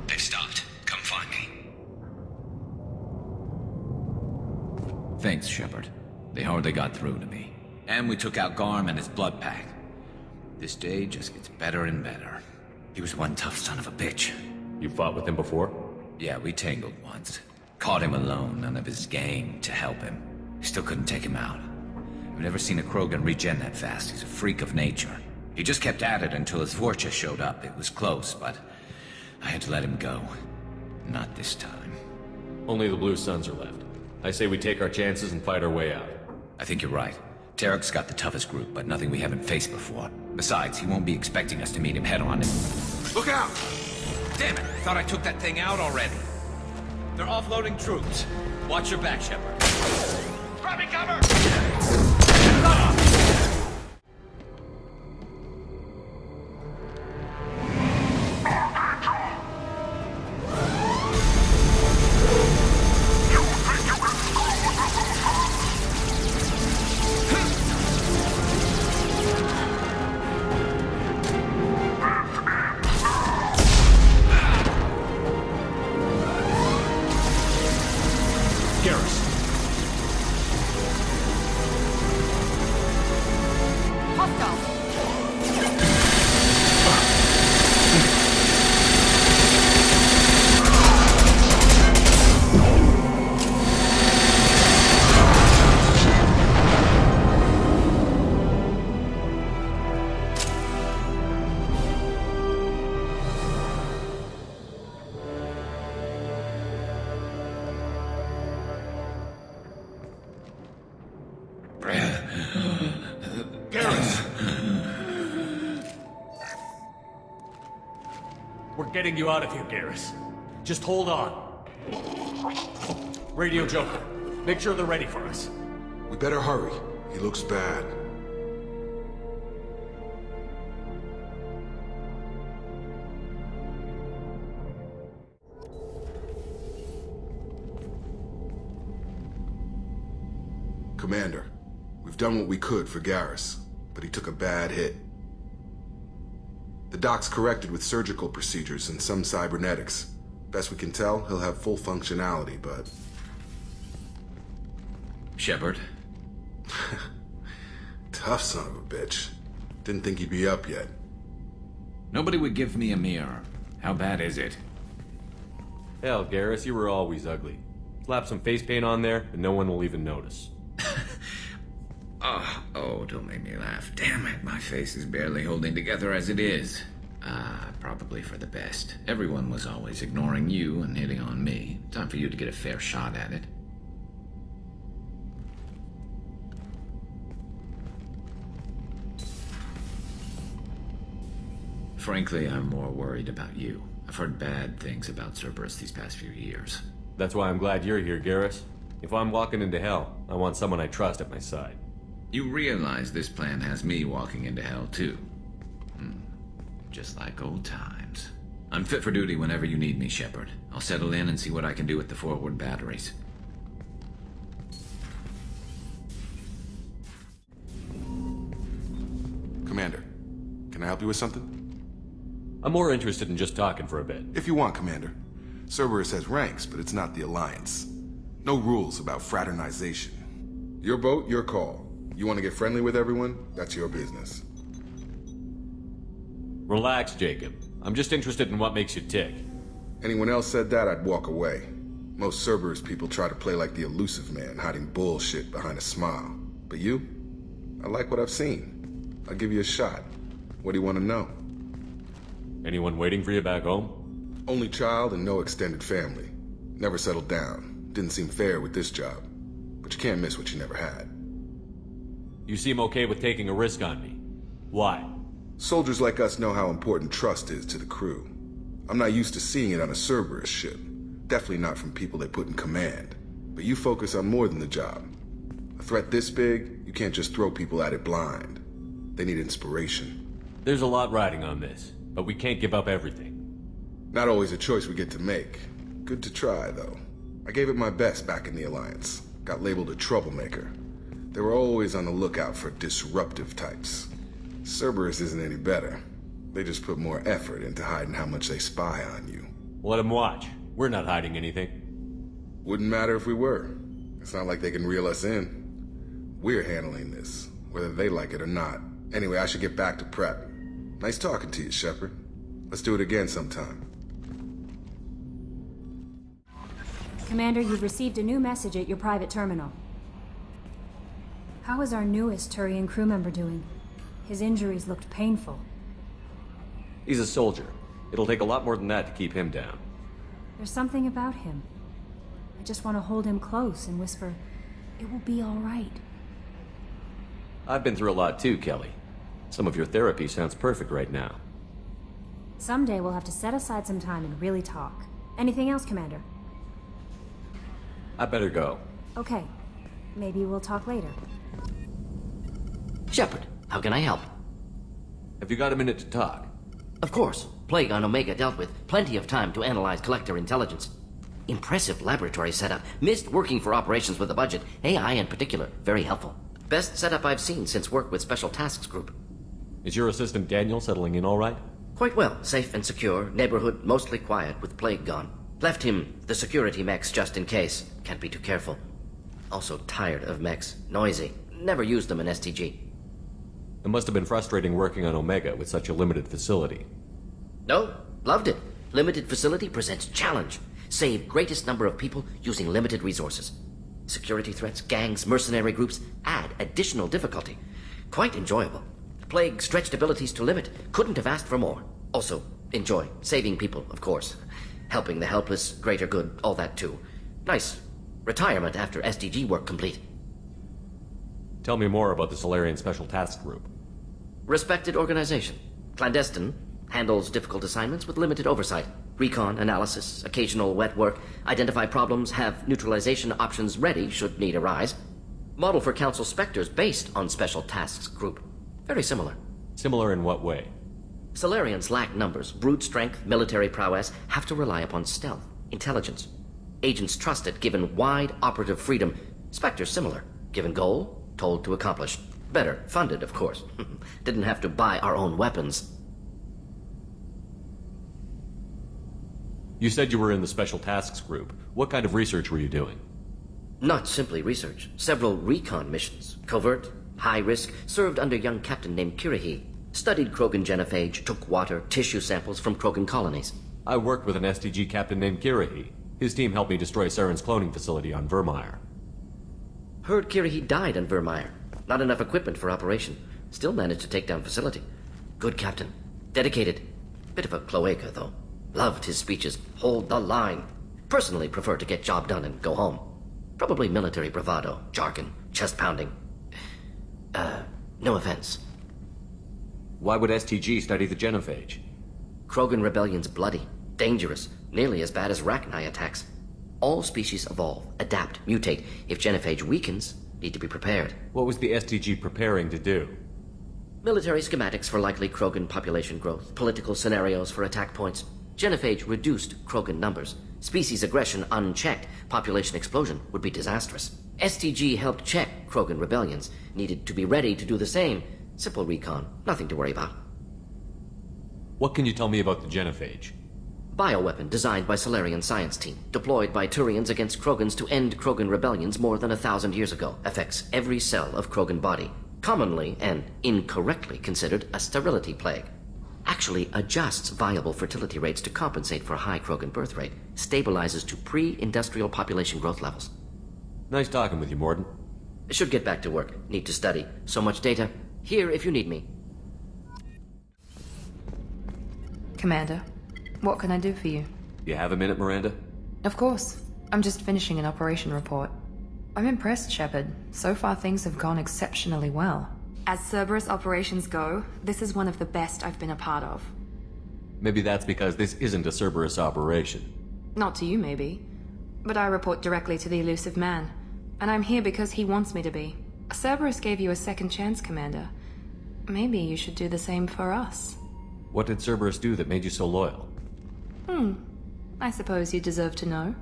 They've stopped. Come find me. Thanks, Shepard. They hardly got through to me. And we took out Garm and his blood pack. This day just gets better and better. He was one tough son of a bitch. You fought with him before? Yeah, we tangled once. Caught him alone, none of his gang to help him. Still couldn't take him out. I've never seen a Krogan regen that fast. He's a freak of nature. He just kept at it until his Vorcha showed up. It was close, but I had to let him go. Not this time. Only the Blue Suns are left. I say we take our chances and fight our way out. I think you're right. Tarek's got the toughest group, but nothing we haven't faced before. Besides, he won't be expecting us to meet him head-on. Look out! Damn it! Thought I took that thing out already. They're offloading troops. Watch your back, Shepard. Grabbing cover! Garrus. getting you out of here, Garrus. Just hold on. Radio Joker, make sure they're ready for us. We better hurry. He looks bad. Commander, we've done what we could for Garrus, but he took a bad hit. The doc's corrected with surgical procedures and some cybernetics. Best we can tell, he'll have full functionality, but... Shepard? Tough son of a bitch. Didn't think he'd be up yet. Nobody would give me a mirror. How bad is it? Hell, Garrus, you were always ugly. Slap some face paint on there, and no one will even notice. Oh, don't make me laugh. Damn it, my face is barely holding together as it is. Probably for the best. Everyone was always ignoring you and hitting on me. Time for you to get a fair shot at it. Frankly, I'm more worried about you. I've heard bad things about Cerberus these past few years. That's why I'm glad you're here, Garrus. If I'm walking into hell, I want someone I trust at my side. You realize this plan has me walking into hell, too. Just like old times. I'm fit for duty whenever you need me, Shepard. I'll settle in and see what I can do with the forward batteries. Commander, can I help you with something? I'm more interested in just talking for a bit. If you want, Commander. Cerberus has ranks, but it's not the Alliance. No rules about fraternization. Your boat, your call. You want to get friendly with everyone? That's your business. Relax, Jacob. I'm just interested in what makes you tick. Anyone else said that, I'd walk away. Most Cerberus people try to play like the elusive man, hiding bullshit behind a smile. But you? I like what I've seen. I'll give you a shot. What do you want to know? Anyone waiting for you back home? Only child and no extended family. Never settled down. Didn't seem fair with this job. But you can't miss what you never had. You seem okay with taking a risk on me. Why? Soldiers like us know how important trust is to the crew. I'm not used to seeing it on a Cerberus ship. Definitely not from people they put in command. But you focus on more than the job. A threat this big, you can't just throw people at it blind. They need inspiration. There's a lot riding on this, but we can't give up everything. Not always a choice we get to make. Good to try, though. I gave it my best back in the Alliance. Got labeled a troublemaker. They were always on the lookout for disruptive types. Cerberus isn't any better. They just put more effort into hiding how much they spy on you. Let them watch. We're not hiding anything. Wouldn't matter if we were. It's not like they can reel us in. We're handling this, whether they like it or not. Anyway, I should get back to prep. Nice talking to you, Shepard. Let's do it again sometime. Commander, you've received a new message at your private terminal. How is our newest Turian crew member doing? His injuries looked painful. He's a soldier. It'll take a lot more than that to keep him down. There's something about him. I just want to hold him close and whisper, "It will be all right." I've been through a lot too, Kelly. Some of your therapy sounds perfect right now. Someday we'll have to set aside some time and really talk. Anything else, Commander? I better go. Okay. Maybe we'll talk later. Shepard, how can I help? Have you got a minute to talk? Of course. Plague on Omega dealt with. Plenty of time to analyze collector intelligence. Impressive laboratory setup. Missed working for operations with a budget. AI in particular. Very helpful. Best setup I've seen since work with Special Tasks Group. Is your assistant Daniel settling in all right? Quite well. Safe and secure. Neighborhood mostly quiet with Plague gone. Left him the security mechs just in case. Can't be too careful. Also tired of mechs. Noisy. Never used them in STG. It must have been frustrating working on Omega with such a limited facility. No, loved it. Limited facility presents challenge. Save greatest number of people using limited resources. Security threats, gangs, mercenary groups add additional difficulty. Quite enjoyable. Plague stretched abilities to limit. Couldn't have asked for more. Also, enjoy. Saving people, of course. Helping the helpless, greater good, all that too. Nice. Retirement after SDG work complete. Tell me more about the Solarian Special Task Group. Respected organization. Clandestine. Handles difficult assignments with limited oversight. Recon, analysis, occasional wet work, identify problems, have neutralization options ready should need arise. Model for Council Spectres based on Special Tasks Group. Very similar. Similar in what way? Solarians lack numbers, brute strength, military prowess, have to rely upon stealth, intelligence. Agents trusted, given wide operative freedom. Spectres similar. Given goal, told to accomplish. Better, funded, of course. Didn't have to buy our own weapons. You said you were in the Special Tasks Group. What kind of research were you doing? Not simply research. Several recon missions. Covert, high risk, served under a young captain named Kirihi. Studied Krogan genophage, took water, tissue samples from Krogan colonies. I worked with an STG captain named Kirihi. His team helped me destroy Saren's cloning facility on Vermeer. Heard Kirihi died on Vermeer. Not enough equipment for operation. Still managed to take down facility. Good captain. Dedicated. Bit of a cloaca, though. Loved his speeches. Hold the line. Personally prefer to get job done and go home. Probably military bravado, jargon, chest pounding. No offense. Why would STG study the genophage? Krogan rebellion's bloody, dangerous, nearly as bad as Rachni attacks. All species evolve, adapt, mutate. If genophage weakens, need to be prepared. What was the STG preparing to do? Military schematics for likely Krogan population growth, political scenarios for attack points. Genophage reduced Krogan numbers. Species aggression unchecked, population explosion would be disastrous. STG helped check Krogan rebellions, needed to be ready to do the same. Simple recon, nothing to worry about. What can you tell me about the genophage? Bioweapon designed by Solarian science team, deployed by Turians against Krogans to end Krogan rebellions more than 1,000 years ago. Affects every cell of Krogan body. Commonly and incorrectly considered a sterility plague. Actually adjusts viable fertility rates to compensate for a high Krogan birth rate. Stabilizes to pre-industrial population growth levels. Nice talking with you, Mordin. Should get back to work. Need to study. So much data. Here if you need me. Commander, what can I do for you? You have a minute, Miranda? Of course. I'm just finishing an operation report. I'm impressed, Shepard. So far things have gone exceptionally well. As Cerberus operations go, this is one of the best I've been a part of. Maybe that's because this isn't a Cerberus operation. Not to you, maybe. But I report directly to the elusive man. And I'm here because he wants me to be. Cerberus gave you a second chance, Commander. Maybe you should do the same for us. What did Cerberus do that made you so loyal? I suppose you deserve to know.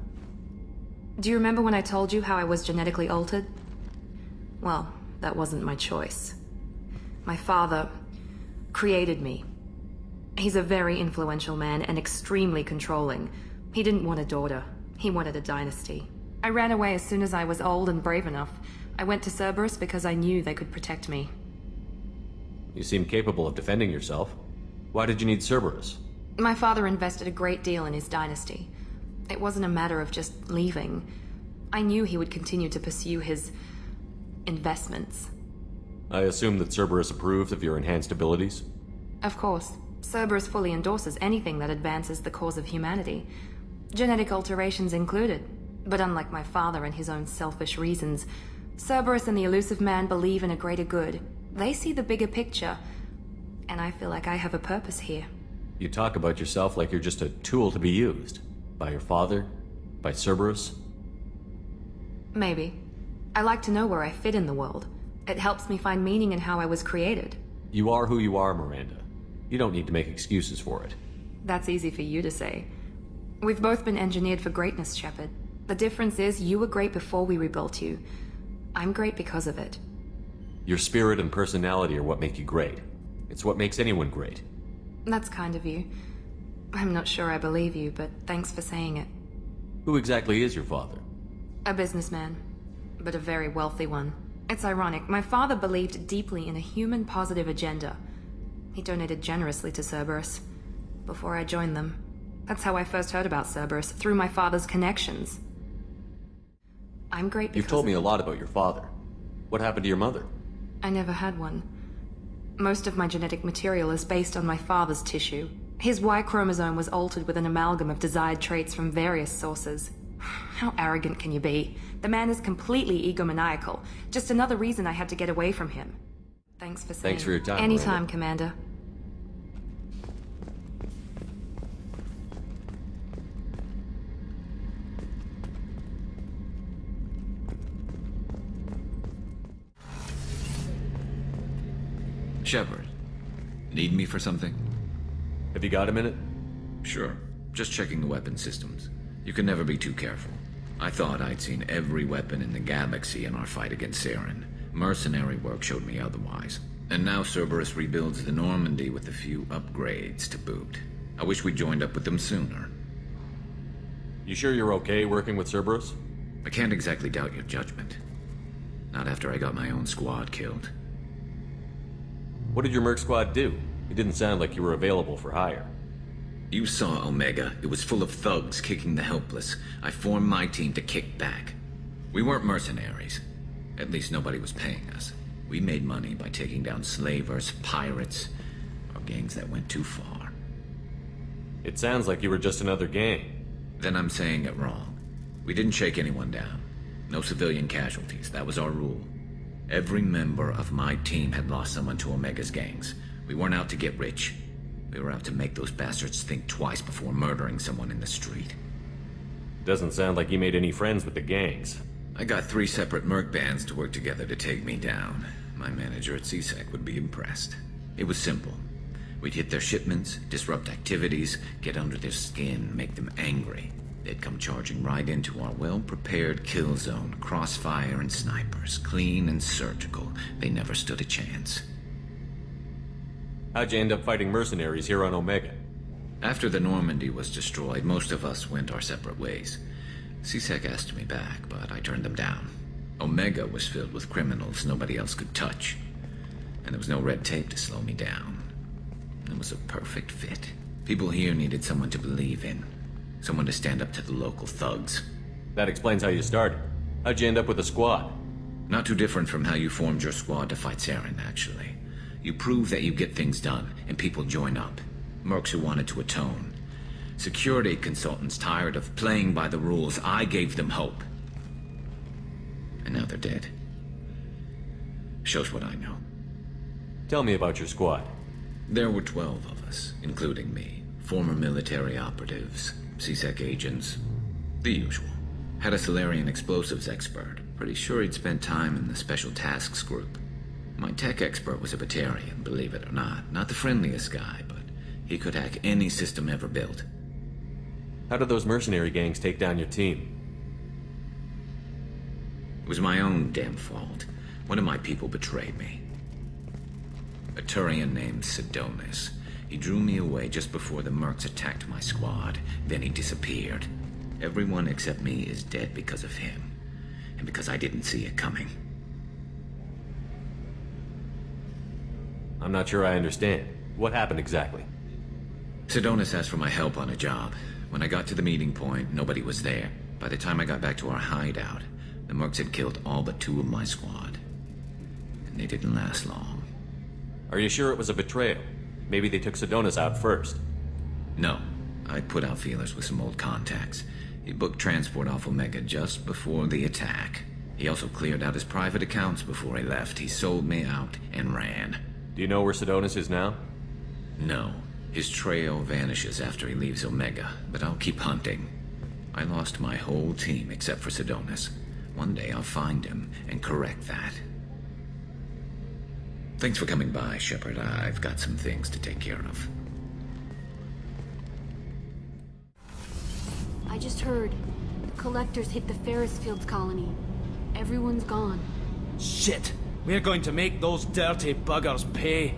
Do you remember when I told you how I was genetically altered? Well, that wasn't my choice. My father created me. He's a very influential man and extremely controlling. He didn't want a daughter. He wanted a dynasty. I ran away as soon as I was old and brave enough. I went to Cerberus because I knew they could protect me. You seem capable of defending yourself. Why did you need Cerberus? My father invested a great deal in his dynasty. It wasn't a matter of just leaving. I knew he would continue to pursue his investments. I assume that Cerberus approved of your enhanced abilities? Of course. Cerberus fully endorses anything that advances the cause of humanity. Genetic alterations included. But unlike my father and his own selfish reasons, Cerberus and the elusive man believe in a greater good. They see the bigger picture, and I feel like I have a purpose here. You talk about yourself like you're just a tool to be used. By your father? By Cerberus? Maybe. I like to know where I fit in the world. It helps me find meaning in how I was created. You are who you are, Miranda. You don't need to make excuses for it. That's easy for you to say. We've both been engineered for greatness, Shepard. The difference is you were great before we rebuilt you. I'm great because of it. Your spirit and personality are what make you great. It's what makes anyone great. That's kind of you. I'm not sure I believe you, but thanks for saying it. Who exactly is your father? A businessman, but a very wealthy one. It's ironic, my father believed deeply in a human-positive agenda. He donated generously to Cerberus before I joined them. That's how I first heard about Cerberus, through my father's connections. I'm great because You've told me a lot about your father. What happened to your mother? I never had one. Most of my genetic material is based on my father's tissue. His Y chromosome was altered with an amalgam of desired traits from various sources. How arrogant can you be? The man is completely egomaniacal. Just another reason I had to get away from him. Thanks for saying. Thanks for your time, Anytime, Miranda. Commander. Shepard, need me for something? Have you got a minute? Sure. Just checking the weapon systems. You can never be too careful. I thought I'd seen every weapon in the galaxy in our fight against Saren. Mercenary work showed me otherwise. And now Cerberus rebuilds the Normandy with a few upgrades to boot. I wish we joined up with them sooner. You sure you're okay working with Cerberus? I can't exactly doubt your judgment. Not after I got my own squad killed. What did your merc squad do? It didn't sound like you were available for hire. You saw Omega. It was full of thugs kicking the helpless. I formed my team to kick back. We weren't mercenaries. At least nobody was paying us. We made money by taking down slavers, pirates, or gangs that went too far. It sounds like you were just another gang. Then I'm saying it wrong. We didn't shake anyone down. No civilian casualties. That was our rule. Every member of my team had lost someone to Omega's gangs. We weren't out to get rich. We were out to make those bastards think twice before murdering someone in the street. Doesn't sound like you made any friends with the gangs. I got 3 separate merc bands to work together to take me down. My manager at CSEC would be impressed. It was simple. We'd hit their shipments, disrupt activities, get under their skin, make them angry. They'd come charging right into our well-prepared kill zone, crossfire and snipers, clean and surgical. They never stood a chance. How'd you end up fighting mercenaries here on Omega? After the Normandy was destroyed, most of us went our separate ways. CSEC asked me back, but I turned them down. Omega was filled with criminals nobody else could touch. And there was no red tape to slow me down. It was a perfect fit. People here needed someone to believe in. Someone to stand up to the local thugs. That explains how you started. How'd you end up with a squad? Not too different from how you formed your squad to fight Saren, actually. You prove that you get things done, and people join up. Mercs who wanted to atone. Security consultants tired of playing by the rules. I gave them hope. And now they're dead. Shows what I know. Tell me about your squad. There were 12 of us, including me. Former military operatives, CSEC agents, the usual. Had a Solarian explosives expert. Pretty sure he'd spent time in the Special Tasks Group. My tech expert was a Batarian, believe it or not. Not the friendliest guy, but he could hack any system ever built. How did those mercenary gangs take down your team? It was my own damn fault. One of my people betrayed me. A Turian named Sidonis. He drew me away just before the mercs attacked my squad. Then he disappeared. Everyone except me is dead because of him. And because I didn't see it coming. I'm not sure I understand. What happened exactly? Sidonis asked for my help on a job. When I got to the meeting point, nobody was there. By the time I got back to our hideout, the mercs had killed all but 2 of my squad. And they didn't last long. Are you sure it was a betrayal? Maybe they took Sidonis out first. No. I put out feelers with some old contacts. He booked transport off Omega just before the attack. He also cleared out his private accounts before he left. He sold me out and ran. Do you know where Sidonis is now? No. His trail vanishes after he leaves Omega, but I'll keep hunting. I lost my whole team except for Sidonis. One day I'll find him and correct that. Thanks for coming by, Shepard. I've got some things to take care of. I just heard. The collectors hit the Ferris Fields colony. Everyone's gone. Shit! We're going to make those dirty buggers pay.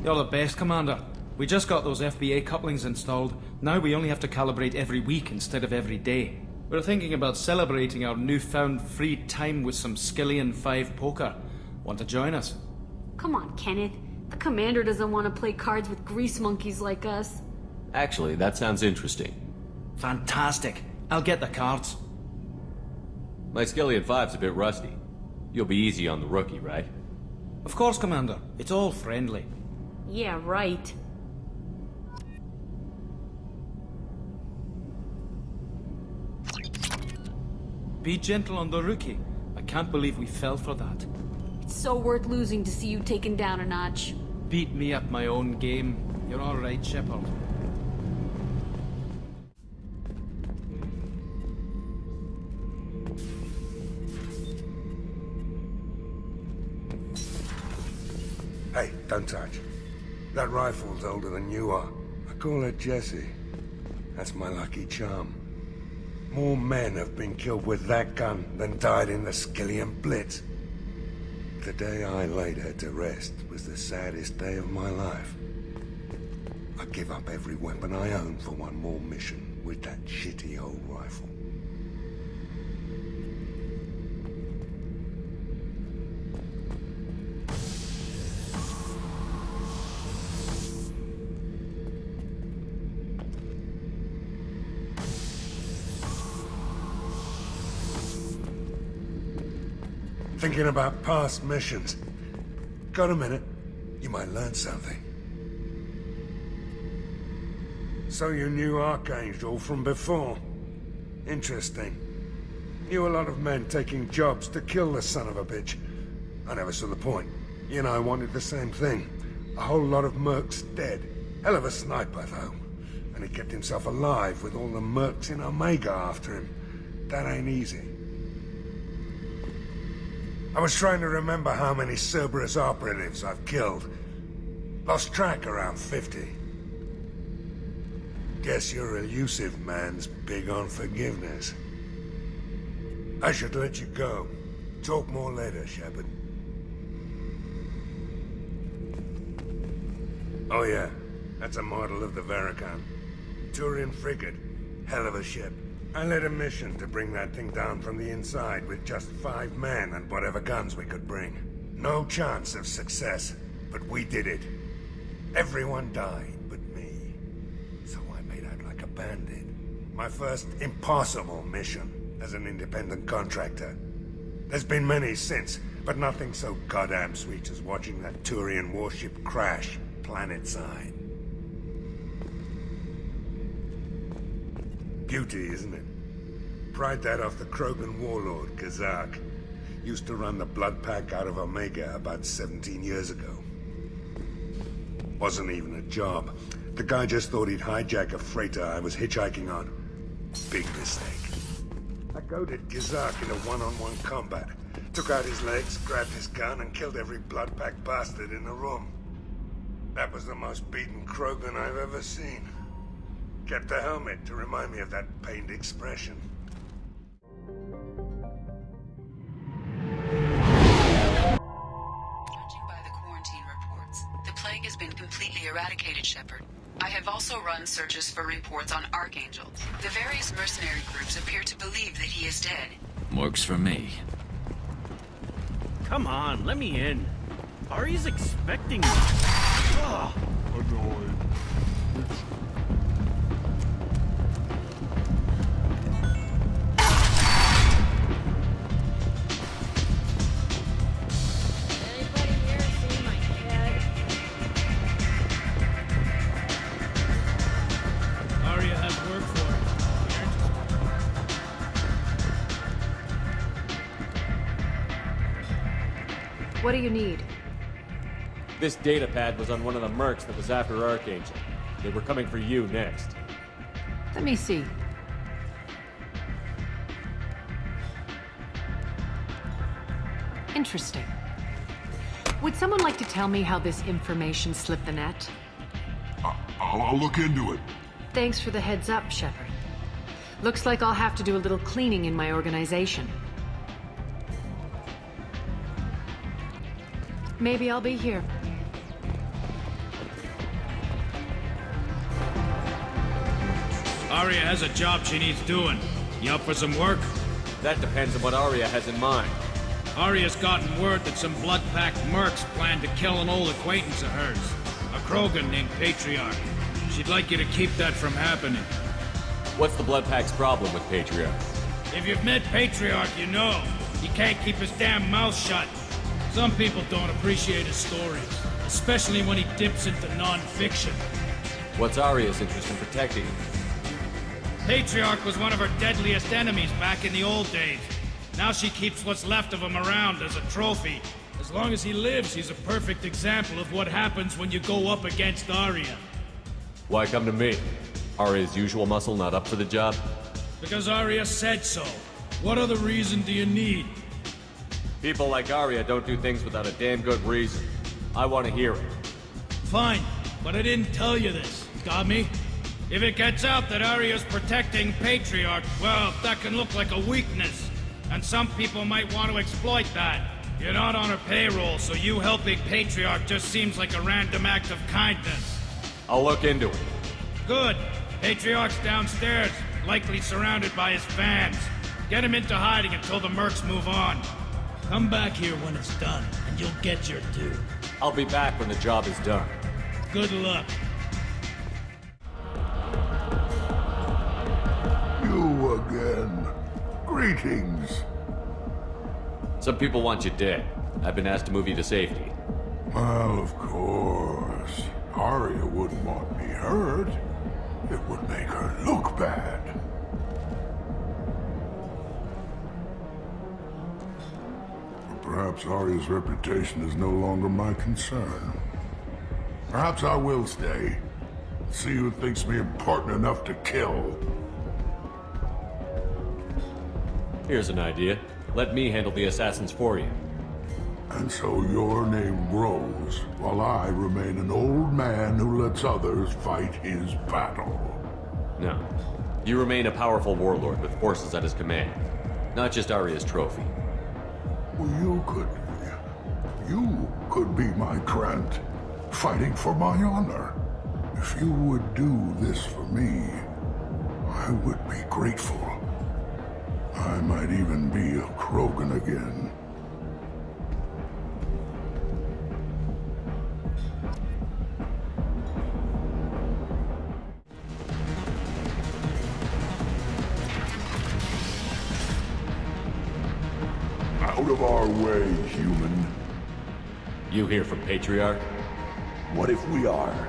You're the best, Commander. We just got those FBA couplings installed. Now we only have to calibrate every week instead of every day. We're thinking about celebrating our newfound free time with some Skillian 5 poker. Want to join us? Come on, Kenneth. The Commander doesn't want to play cards with grease monkeys like us. Actually, that sounds interesting. Fantastic. I'll get the cards. My Skillian 5's a bit rusty. You'll be easy on the rookie, right? Of course, Commander. It's all friendly. Yeah, right. Be gentle on the rookie. I can't believe we fell for that. It's so worth losing to see you taken down a notch. Beat me at my own game. You're all right, Shepard. Hey, don't touch. That rifle's older than you are. I call her Jessie. That's my lucky charm. More men have been killed with that gun than died in the Skillian Blitz. The day I laid her to rest was the saddest day of my life. I give up every weapon I own for one more mission with that shitty old rifle. Thinking about past missions. Got a minute? You might learn something. So you knew Archangel from before? Interesting. Knew a lot of men taking jobs to kill the son of a bitch. I never saw the point. You and I wanted the same thing. A whole lot of mercs dead. Hell of a sniper, though. And he kept himself alive with all the mercs in Omega after him. That ain't easy. I was trying to remember how many Cerberus operatives I've killed. Lost track around 50. Guess your elusive man's big on forgiveness. I should let you go. Talk more later, Shepard. Oh yeah, that's a model of the Veracon. Turian frigate. Hell of a ship. I led a mission to bring that thing down from the inside with just 5 men and whatever guns we could bring. No chance of success, but we did it. Everyone died but me. So I made out like a bandit. My first impossible mission as an independent contractor. There's been many since, but nothing so goddamn sweet as watching that Turian warship crash planet-side. Beauty, isn't it? Pried that off the Krogan warlord, Kazak. Used to run the Blood Pack out of Omega about 17 years ago. Wasn't even a job. The guy just thought he'd hijack a freighter I was hitchhiking on. Big mistake. I goaded Kazak into one-on-one combat. Took out his legs, grabbed his gun, and killed every Blood Pack bastard in the room. That was the most beaten Krogan I've ever seen. Kept a helmet to remind me of that pained expression. Judging by the quarantine reports, the plague has been completely eradicated, Shepard. I have also run searches for reports on Archangel. The various mercenary groups appear to believe that he is dead. Works for me. Come on, let me in. Aria's expecting me. Ugh. Annoyed. Aria has work for it. What do you need? This data pad was on one of the mercs that was after Archangel. They were coming for you next. Let me see. Interesting. Would someone like to tell me how this information slipped the net? I'll look into it. Thanks for the heads up, Shepard. Looks like I'll have to do a little cleaning in my organization. Maybe I'll be here. Aria has a job she needs doing. You up for some work? That depends on what Aria has in mind. Aria's gotten word that some Blood Pack mercs plan to kill an old acquaintance of hers. A Krogan named Patriarch. She'd like you to keep that from happening. What's the Blood Pack's problem with Patriarch? If you've met Patriarch, you know. He can't keep his damn mouth shut. Some people don't appreciate his stories, especially when he dips into non-fiction. What's Aria's interest in protecting him? Patriarch was one of her deadliest enemies back in the old days. Now she keeps what's left of him around as a trophy. As long as he lives, he's a perfect example of what happens when you go up against Aria. Why come to me? Aria's usual muscle not up for the job? Because Aria said so. What other reason do you need? People like Aria don't do things without a damn good reason. I want to hear it. Fine, but I didn't tell you this. Got me? If it gets out that Aria's protecting Patriarch, well, that can look like a weakness. And some people might want to exploit that. You're not on her payroll, so you helping Patriarch just seems like a random act of kindness. I'll look into it. Good. Patriarch's downstairs, likely surrounded by his fans. Get him into hiding until the mercs move on. Come back here when it's done, and you'll get your due. I'll be back when the job is done. Good luck. You again. Greetings. Some people want you dead. I've been asked to move you to safety. Well, of course. Aria wouldn't want me hurt. It would make her look bad. Perhaps Aria's reputation is no longer my concern. Perhaps I will stay. See who thinks me important enough to kill. Here's an idea. Let me handle the assassins for you. And so your name grows, while I remain an old man who lets others fight his battle. No. You remain a powerful warlord with forces at his command. Not just Aria's trophy. Well, you could be my Krant, fighting for my honor. If you would do this for me, I would be grateful. I might even be a Krogan again. Out of our way, human. You here from Patriarch? What if we are?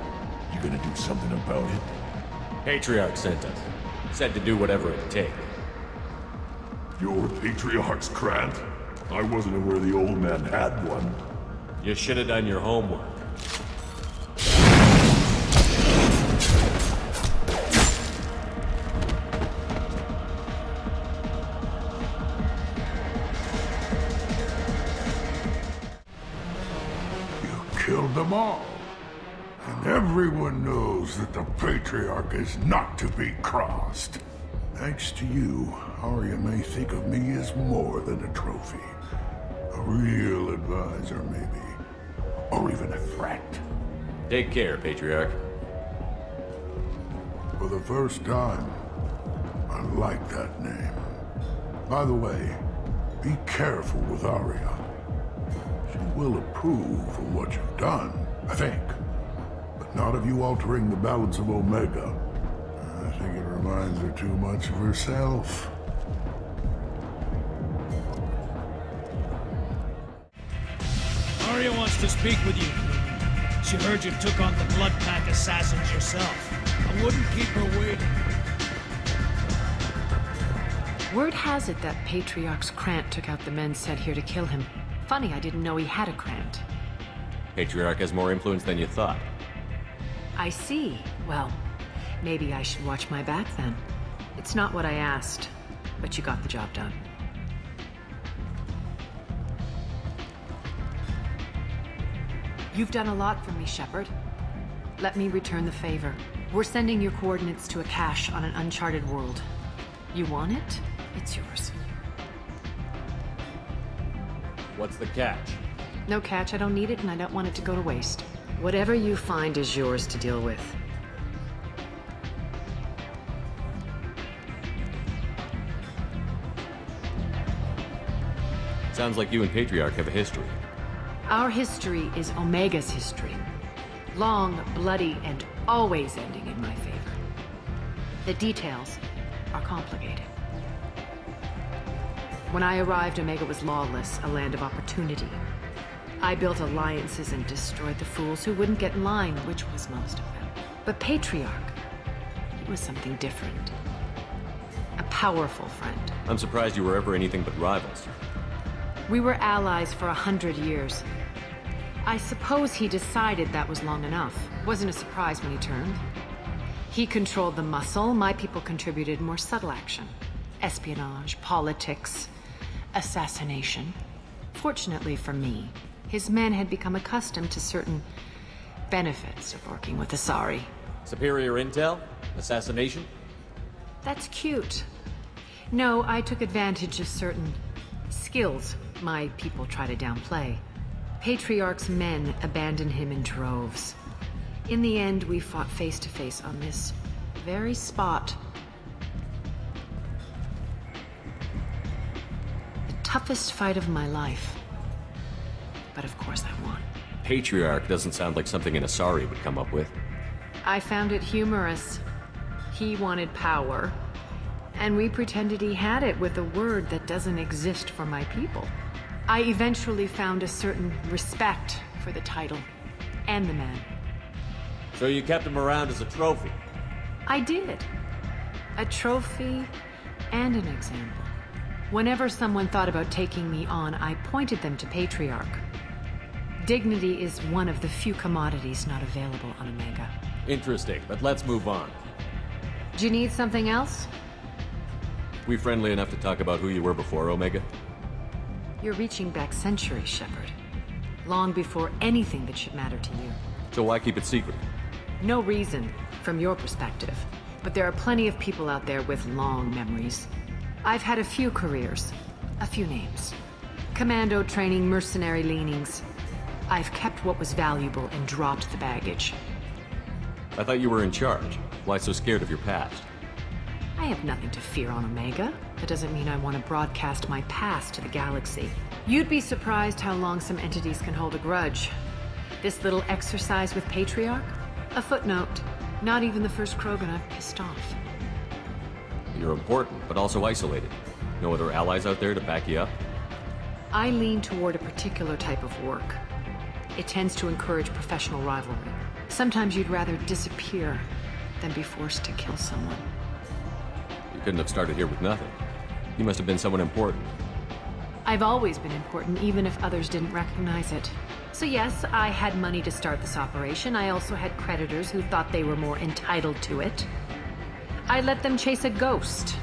You gonna do something about it? Patriarch sent us. Said to do whatever it takes. You're Patriarch's Krant? I wasn't aware the old man had one. You should have done your homework. Killed them all. And everyone knows that the Patriarch is not to be crossed. Thanks to you, Aria may think of me as more than a trophy. A real advisor, maybe. Or even a threat. Take care, Patriarch. For the first time, I like that name. By the way, be careful with Aria. She will approve of what you've done, I think. But not of you altering the balance of Omega. I think it reminds her too much of herself. Aria wants to speak with you. She heard you took on the Blood Pack assassins yourself. I wouldn't keep her waiting. Word has it that Patriarch's Krant took out the men sent here to kill him. Funny, I didn't know he had a Krant. Patriarch has more influence than you thought. I see. Well, maybe I should watch my back then. It's not what I asked, but you got the job done. You've done a lot for me, Shepard. Let me return the favor. We're sending your coordinates to a cache on an uncharted world. You want it? It's yours. What's the catch? No catch, I don't need it, and I don't want it to go to waste. Whatever you find is yours to deal with. Sounds like you and Patriarch have a history. Our history is Omega's history. Long, bloody, and always ending in my favor. The details are complicated. When I arrived, Omega was lawless, a land of opportunity. I built alliances and destroyed the fools who wouldn't get in line, which was most of them. But Patriarch, he was something different. A powerful friend. I'm surprised you were ever anything but rivals. We were allies for 100 years. I suppose he decided that was long enough. Wasn't a surprise when he turned. He controlled the muscle, my people contributed more subtle action. Espionage, politics, assassination. Fortunately for me, His men had become accustomed to certain benefits of working with Asari. Superior intel? Assassination? That's cute. No, I took advantage of certain skills my people try to downplay. Patriarch's men abandoned him in droves. In the end, we fought face to face on this very spot. The toughest fight of my life. But of course I won. Patriarch doesn't sound like something an Asari would come up with. I found it humorous. He wanted power, and we pretended he had it with a word that doesn't exist for my people. I eventually found a certain respect for the title and the man. So you kept him around as a trophy? I did. A trophy and an example. Whenever someone thought about taking me on, I pointed them to Patriarch. Dignity is one of the few commodities not available on Omega. Interesting, but let's move on. Do you need something else? We friendly enough to talk about who you were before Omega? You're reaching back centuries, Shepard. Long before anything that should matter to you. So why keep it secret? No reason, from your perspective. But there are plenty of people out there with long memories. I've had a few careers, a few names. Commando training, mercenary leanings. I've kept what was valuable and dropped the baggage. I thought you were in charge. Why so scared of your past? I have nothing to fear on Omega. That doesn't mean I want to broadcast my past to the galaxy. You'd be surprised how long some entities can hold a grudge. This little exercise with Patriarch? A footnote. Not even the first Krogan I've pissed off. You're important, but also isolated. No other allies out there to back you up? I lean toward a particular type of work. It tends to encourage professional rivalry. Sometimes you'd rather disappear than be forced to kill someone. You couldn't have started here with nothing. You must have been someone important. I've always been important, even if others didn't recognize it. So yes, I had money to start this operation. I also had creditors who thought they were more entitled to it. I let them chase a ghost,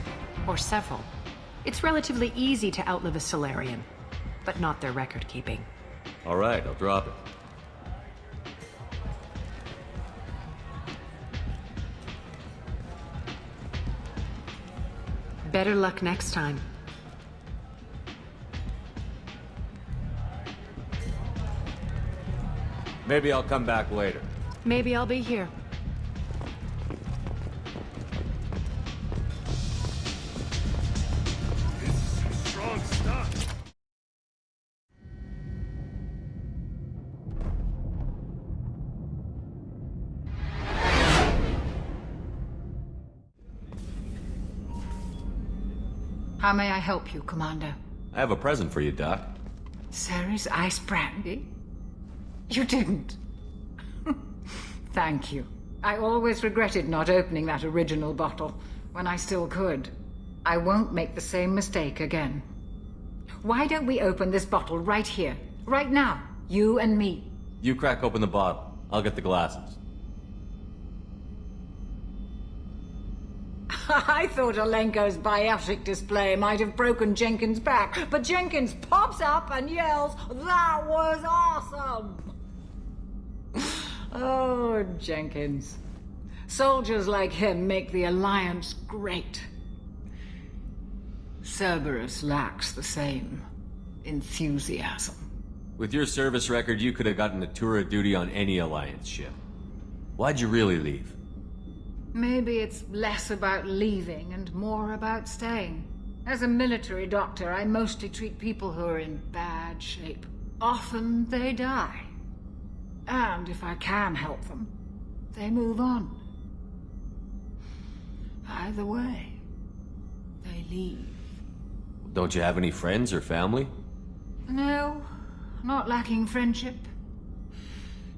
or several. It's relatively easy to outlive a Solarian, but not their record-keeping. All right, I'll drop it. Better luck next time. Maybe I'll come back later. Maybe I'll be here. Strong stuff. How may I help you, Commander? I have a present for you, Doc. Ceres ice brandy? You didn't. Thank you. I always regretted not opening that original bottle when I still could. I won't make the same mistake again. Why don't we open this bottle right here, right now, you and me? You crack open the bottle. I'll get the glasses. I thought Alenko's biotic display might have broken Jenkins' back, but Jenkins pops up and yells, "That was awesome!" Oh, Jenkins. Soldiers like him make the Alliance great. Cerberus lacks the same enthusiasm. With your service record, you could have gotten a tour of duty on any Alliance ship. Why'd you really leave? Maybe it's less about leaving and more about staying. As a military doctor, I mostly treat people who are in bad shape. Often they die. And if I can help them, they move on. Either way, they leave. Don't you have any friends or family? No, not lacking friendship.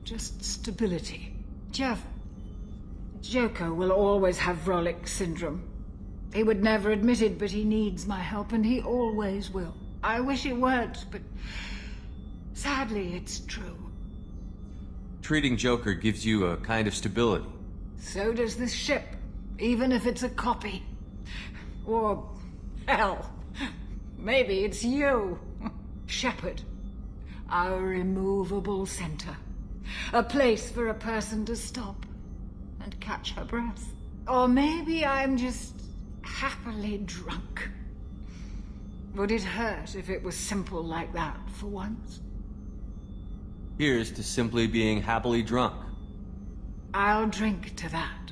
Just stability. Joko will always have Vrolic syndrome. He would never admit it, but he needs my help, and he always will. I wish it weren't, but sadly it's true. Treating Joker gives you a kind of stability. So does this ship, even if it's a copy. Or, hell, maybe it's you. Shepard, Our immovable center. A place for a person to stop and catch her breath. Or maybe I'm just happily drunk. Would it hurt if it was simple like that for once? Here's to simply being happily drunk. I'll drink to that.